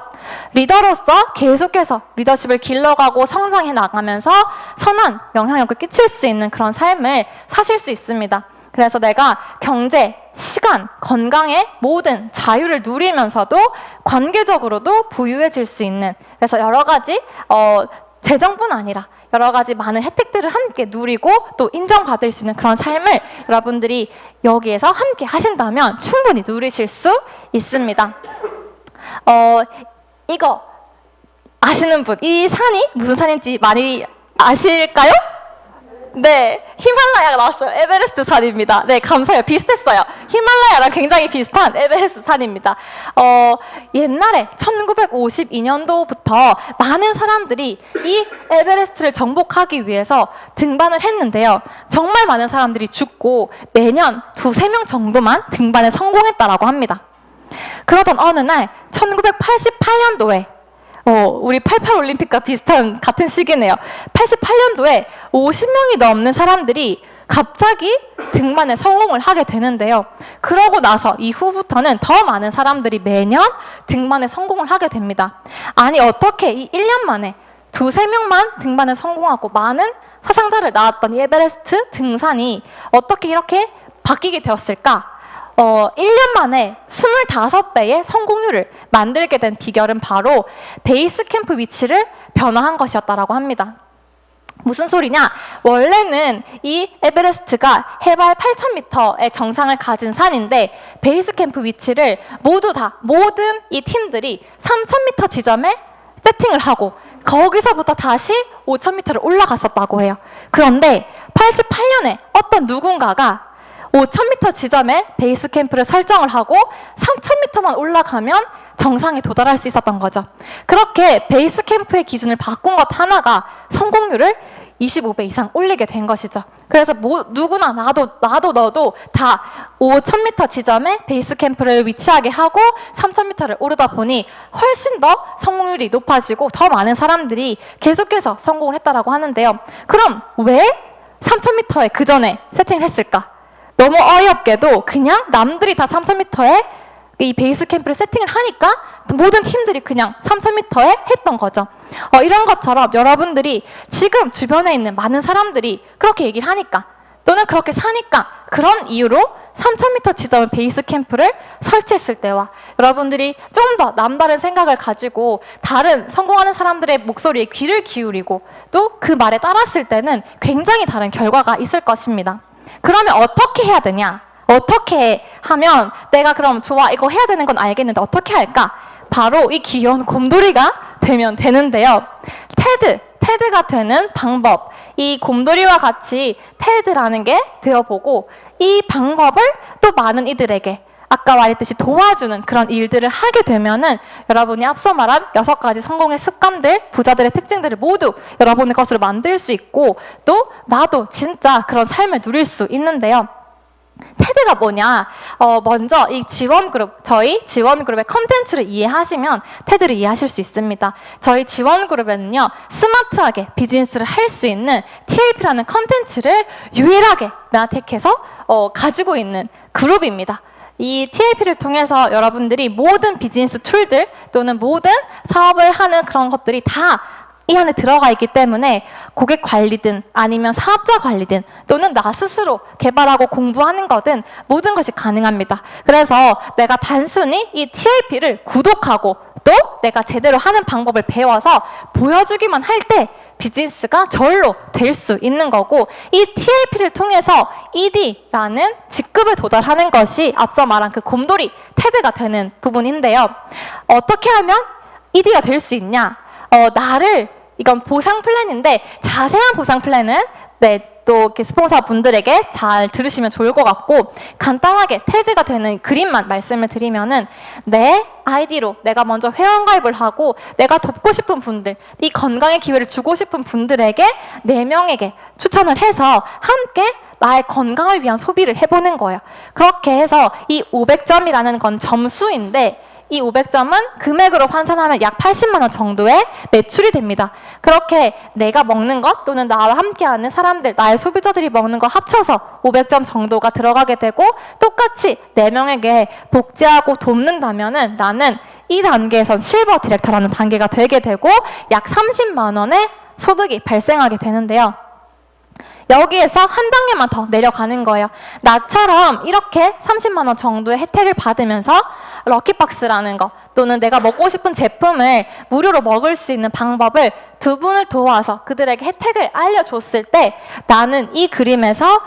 리더로서 계속해서 리더십을 길러가고 성장해 나가면서 선한 영향력을 끼칠 수 있는 그런 삶을 사실 수 있습니다. 그래서 내가 경제, 시간, 건강의 모든 자유를 누리면서도 관계적으로도 부유해질 수 있는, 그래서 여러 가지 재정뿐 아니라 여러 가지 많은 혜택들을 함께 누리고 또 인정받을 수 있는 그런 삶을 여러분들이 여기에서 함께 하신다면 충분히 누리실 수 있습니다. 이거 아시는 분, 이 산이 무슨 산인지 많이 아실까요? 네, 히말라야가 나왔어요. 에베레스트 산입니다. 네, 감사해요. 비슷했어요. 히말라야랑 굉장히 비슷한 에베레스트 산입니다. 옛날에 1952년도부터 많은 사람들이 이 에베레스트를 정복하기 위해서 등반을 했는데요. 정말 많은 사람들이 죽고 매년 2~3명 정도만 등반에 성공했다라고 합니다. 그러던 어느 날 1988년도에 우리 88 올림픽과 비슷한 같은 시기네요. 88년도에 50명이 넘는 사람들이 갑자기 등반에 성공을 하게 되는데요. 그러고 나서 이후부터는 더 많은 사람들이 매년 등반에 성공을 하게 됩니다. 아니 어떻게 이 1년 만에 2~3명만 등반에 성공하고 많은 사상자를 낳았던 이 에베레스트 등산이 어떻게 이렇게 바뀌게 되었을까? 1년 만에 25배의 성공률을 만들게 된 비결은 바로 베이스 캠프 위치를 변화한 것이었다라고 합니다. 무슨 소리냐? 원래는 이 에베레스트가 해발 8,000m의 정상을 가진 산인데 베이스 캠프 위치를 모든 이 팀들이 3,000m 지점에 세팅을 하고 거기서부터 다시 5,000m를 올라갔었다고 해요. 그런데 88년에 어떤 누군가가 5,000m 지점에 베이스 캠프를 설정을 하고 3,000m만 올라가면 정상에 도달할 수 있었던 거죠. 그렇게 베이스 캠프의 기준을 바꾼 것 하나가 성공률을 25배 이상 올리게 된 것이죠. 그래서 누구나 나도 너도 다 5,000m 지점에 베이스 캠프를 위치하게 하고 3,000m를 오르다 보니 훨씬 더 성공률이 높아지고 더 많은 사람들이 계속해서 성공을 했다라고 하는데요. 그럼 왜 3,000m에 그 전에 세팅을 했을까? 너무 어이없게도 그냥 남들이 다 3,000m에 이 베이스 캠프를 세팅을 하니까 모든 팀들이 그냥 3,000m에 했던 거죠. 이런 것처럼 여러분들이 지금 주변에 있는 많은 사람들이 그렇게 얘기를 하니까 또는 그렇게 사니까 그런 이유로 3,000m 지점의 베이스 캠프를 설치했을 때와 여러분들이 좀 더 남다른 생각을 가지고 다른 성공하는 사람들의 목소리에 귀를 기울이고 또 그 말에 따랐을 때는 굉장히 다른 결과가 있을 것입니다. 그러면 어떻게 해야 되냐? 어떻게 하면 내가 그럼 좋아 이거 해야 되는 건 알겠는데 어떻게 할까? 바로 이 귀여운 곰돌이가 되면 되는데요. 테드가 되는 방법, 이 곰돌이와 같이 테드라는 게 되어보고 이 방법을 또 많은 이들에게 아까 말했듯이 도와주는 그런 일들을 하게 되면은 여러분이 앞서 말한 6가지 성공의 습관들, 부자들의 특징들을 모두 여러분의 것으로 만들 수 있고 또 나도 진짜 그런 삶을 누릴 수 있는데요. 테드가 뭐냐? 먼저 이 지원그룹, 저희 지원그룹의 컨텐츠를 이해하시면 테드를 이해하실 수 있습니다. 저희 지원그룹에는요, 스마트하게 비즈니스를 할 수 있는 TLP라는 컨텐츠를 유일하게 택해서 가지고 있는 그룹입니다. 이 TLP를 통해서 여러분들이 모든 비즈니스 툴들 또는 모든 사업을 하는 그런 것들이 다 이 안에 들어가 있기 때문에 고객 관리든 아니면 사업자 관리든 또는 나 스스로 개발하고 공부하는 거든 모든 것이 가능합니다. 그래서 내가 단순히 이 TLP를 구독하고 또 내가 제대로 하는 방법을 배워서 보여주기만 할 때 비즈니스가 저절로 될 수 있는 거고 이 TLP를 통해서 ED라는 직급에 도달하는 것이 앞서 말한 그 곰돌이 테드가 되는 부분인데요. 어떻게 하면 ED가 될 수 있냐? 이건 보상 플랜인데 자세한 보상 플랜은 또 이렇게 스폰서 분들에게 잘 들으시면 좋을 것 같고 간단하게 테드가 되는 그림만 말씀을 드리면은 내 아이디로 내가 먼저 회원가입을 하고 내가 돕고 싶은 분들, 이 건강의 기회를 주고 싶은 분들에게 4명에게 추천을 해서 함께 나의 건강을 위한 소비를 해보는 거예요. 그렇게 해서 이 500점이라는 건 점수인데 이 500점은 금액으로 환산하면 약 80만 원 정도의 매출이 됩니다. 그렇게 내가 먹는 것 또는 나와 함께하는 사람들, 나의 소비자들이 먹는 거 합쳐서 500점 정도가 들어가게 되고 똑같이 4명에게 복제하고 돕는다면은 나는 이 단계에선 실버 디렉터라는 단계가 되게 되고 약 30만 원의 소득이 발생하게 되는데요. 여기에서 한 단계만 더 내려가는 거예요. 나처럼 이렇게 30만 원 정도의 혜택을 받으면서 럭키박스라는 거 또는 내가 먹고 싶은 제품을 무료로 먹을 수 있는 방법을 2분을 도와서 그들에게 혜택을 알려줬을 때 나는 이 그림에서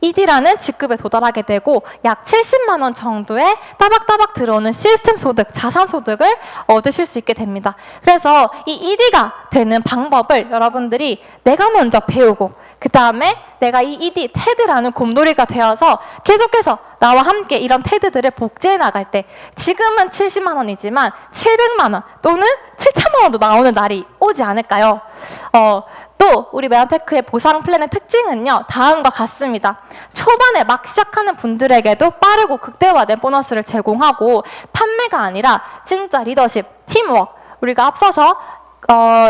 ED라는 직급에 도달하게 되고 약 70만 원 정도의 따박따박 들어오는 시스템 소득, 자산 소득을 얻으실 수 있게 됩니다. 그래서 이 ED가 되는 방법을 여러분들이 내가 먼저 배우고 그 다음에 내가 이 ED, 테드라는 곰돌이가 되어서 계속해서 나와 함께 이런 테드들을 복제해 나갈 때 지금은 70만 원이지만 700만 원 또는 7천만 원도 나오는 날이 오지 않을까요? 또 우리 메가테크의 보상 플랜의 특징은요, 다음과 같습니다. 초반에 막 시작하는 분들에게도 빠르고 극대화된 보너스를 제공하고 판매가 아니라 진짜 리더십, 팀워크, 우리가 앞서서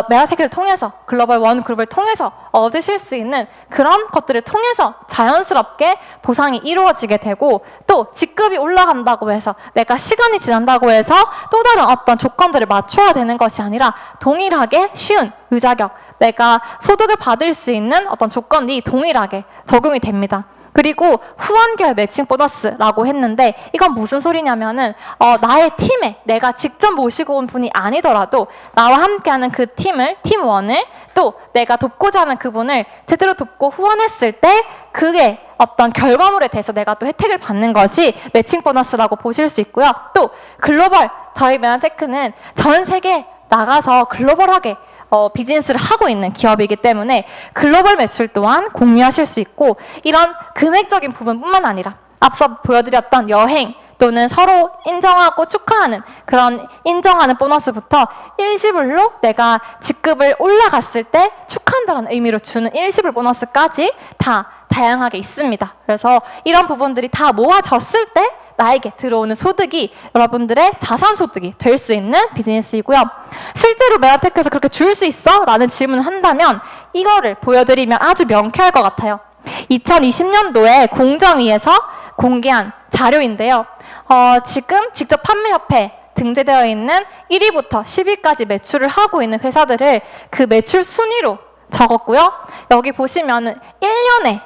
메가테크를 통해서 글로벌 원 그룹을 통해서 얻으실 수 있는 그런 것들을 통해서 자연스럽게 보상이 이루어지게 되고, 또 직급이 올라간다고 해서 내가 시간이 지난다고 해서 또 다른 어떤 조건들을 맞춰야 되는 것이 아니라 동일하게 쉬운 유자격, 내가 소득을 받을 수 있는 어떤 조건이 동일하게 적용이 됩니다. 그리고 후원결 매칭 보너스라고 했는데 이건 무슨 소리냐면은 나의 팀에 내가 직접 모시고 온 분이 아니더라도 나와 함께하는 그 팀원을 또 내가 돕고자 하는 그분을 제대로 돕고 후원했을 때 그게 어떤 결과물에 대해서 내가 또 혜택을 받는 것이 매칭 보너스라고 보실 수 있고요. 또 글로벌, 저희 메가테크는 전 세계 나가서 글로벌하게 비즈니스를 하고 있는 기업이기 때문에 글로벌 매출 또한 공유하실 수 있고, 이런 금액적인 부분뿐만 아니라 앞서 보여드렸던 여행 또는 서로 인정하고 축하하는 그런 인정하는 보너스부터 일시불로 내가 직급을 올라갔을 때 축하한다는 의미로 주는 일시불 보너스까지 다 다양하게 있습니다. 그래서 이런 부분들이 다 모아졌을 때 나에게 들어오는 소득이 여러분들의 자산 소득이 될 수 있는 비즈니스이고요. 실제로 메가테크에서 그렇게 줄 수 있어? 라는 질문을 한다면 이거를 보여드리면 아주 명쾌할 것 같아요. 2020년도에 공정위에서 공개한 자료인데요. 지금 직접 판매협회 등재되어 있는 1위부터 10위까지 매출을 하고 있는 회사들을 그 매출 순위로 적었고요. 여기 보시면은 1년에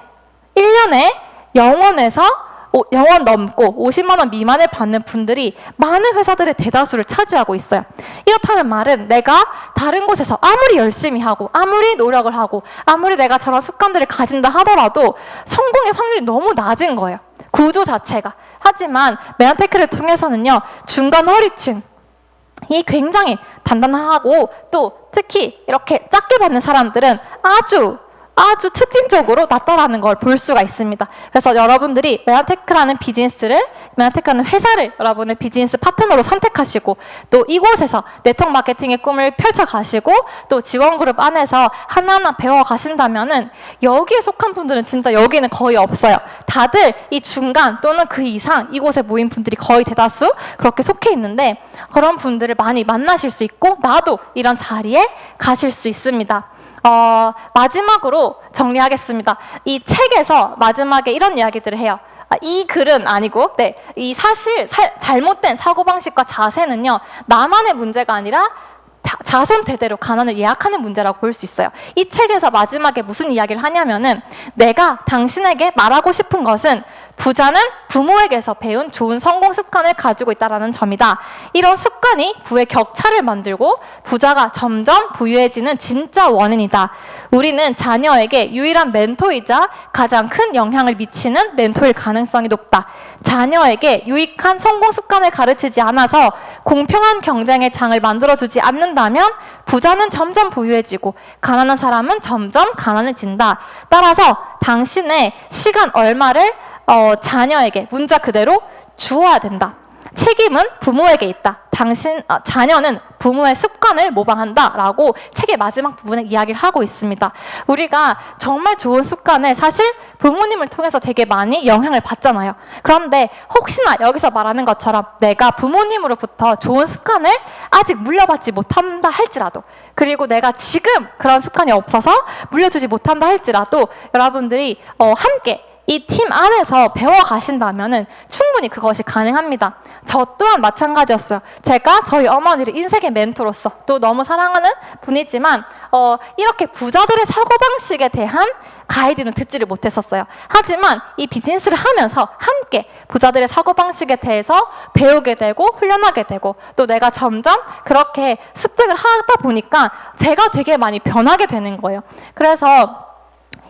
영원 넘고 50만 원 미만을 받는 분들이 많은 회사들의 대다수를 차지하고 있어요. 이렇다는 말은 내가 다른 곳에서 아무리 열심히 하고 아무리 노력을 하고 아무리 내가 저런 습관들을 가진다 하더라도 성공의 확률이 너무 낮은 거예요. 구조 자체가. 하지만 메가테크를 통해서는요, 중간 허리층이 굉장히 단단하고 또 특히 이렇게 작게 받는 사람들은 아주 특징적으로 낮다라는 걸 볼 수가 있습니다. 그래서 여러분들이 메가테크라는 회사를 여러분의 비즈니스 파트너로 선택하시고 또 이곳에서 네트워크 마케팅의 꿈을 펼쳐가시고 또 지원그룹 안에서 하나하나 배워가신다면은 여기에 속한 분들은 진짜 여기는 거의 없어요. 다들 이 중간 또는 그 이상 이곳에 모인 분들이 거의 대다수 그렇게 속해 있는데 그런 분들을 많이 만나실 수 있고 나도 이런 자리에 가실 수 있습니다. 마지막으로 정리하겠습니다. 이 책에서 마지막에 이런 이야기들을 해요. 이 글은 아니고, 이 잘못된 사고방식과 자세는요, 나만의 문제가 아니라 자손 대대로 가난을 예약하는 문제라고 볼 수 있어요. 이 책에서 마지막에 무슨 이야기를 하냐면은 내가 당신에게 말하고 싶은 것은 부자는 부모에게서 배운 좋은 성공 습관을 가지고 있다는 점이다. 이런 습관이 부의 격차를 만들고 부자가 점점 부유해지는 진짜 원인이다. 우리는 자녀에게 유일한 멘토이자 가장 큰 영향을 미치는 멘토일 가능성이 높다. 자녀에게 유익한 성공 습관을 가르치지 않아서 공평한 경쟁의 장을 만들어주지 않는다면 부자는 점점 부유해지고 가난한 사람은 점점 가난해진다. 따라서 당신의 시간 얼마를 자녀에게 문자 그대로 주어야 된다. 책임은 부모에게 있다. 자녀는 부모의 습관을 모방한다라고 책의 마지막 부분에 이야기를 하고 있습니다. 우리가 정말 좋은 습관을 사실 부모님을 통해서 되게 많이 영향을 받잖아요. 그런데 혹시나 여기서 말하는 것처럼 내가 부모님으로부터 좋은 습관을 아직 물려받지 못한다 할지라도, 그리고 내가 지금 그런 습관이 없어서 물려주지 못한다 할지라도 여러분들이 함께 이 팀 안에서 배워가신다면은 충분히 그것이 가능합니다. 저 또한 마찬가지였어요. 제가 저희 어머니를 인생의 멘토로서 또 너무 사랑하는 분이지만 이렇게 부자들의 사고방식에 대한 가이드는 듣지를 못했었어요. 하지만 이 비즈니스를 하면서 함께 부자들의 사고방식에 대해서 배우게 되고 훈련하게 되고 또 내가 점점 그렇게 습득을 하다 보니까 제가 되게 많이 변하게 되는 거예요. 그래서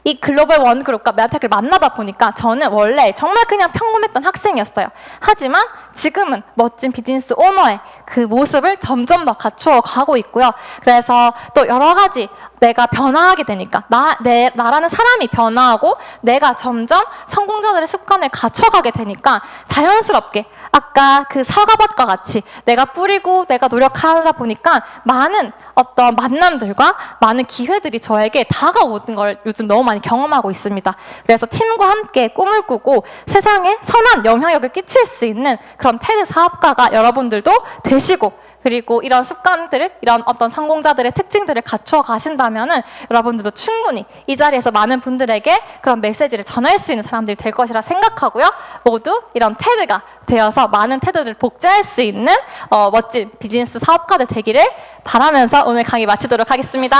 이 글로벌 원그룹과 메가테크를 만나다 보니까 저는 원래 정말 그냥 평범했던 학생이었어요. 하지만 지금은 멋진 비즈니스 오너의 그 모습을 점점 더 갖추어 가고 있고요. 그래서 또 여러 가지 내가 변화하게 되니까 나라는 사람이 변화하고 내가 점점 성공자들의 습관을 갖춰가게 되니까 자연스럽게 아까 그 사과밭과 같이 내가 뿌리고 내가 노력하다 보니까 많은 어떤 만남들과 많은 기회들이 저에게 다가오는 걸 요즘 너무 많이 경험하고 있습니다. 그래서 팀과 함께 꿈을 꾸고 세상에 선한 영향력을 끼칠 수 있는 그런 테드 사업가가 여러분들도 되시고, 그리고 이런 습관들을, 이런 어떤 성공자들의 특징들을 갖추어 가신다면은 여러분들도 충분히 이 자리에서 많은 분들에게 그런 메시지를 전할 수 있는 사람들이 될 것이라 생각하고요. 모두 이런 테드가 되어서 많은 테드를 복제할 수 있는 멋진 비즈니스 사업가들 되기를 바라면서 오늘 강의 마치도록 하겠습니다.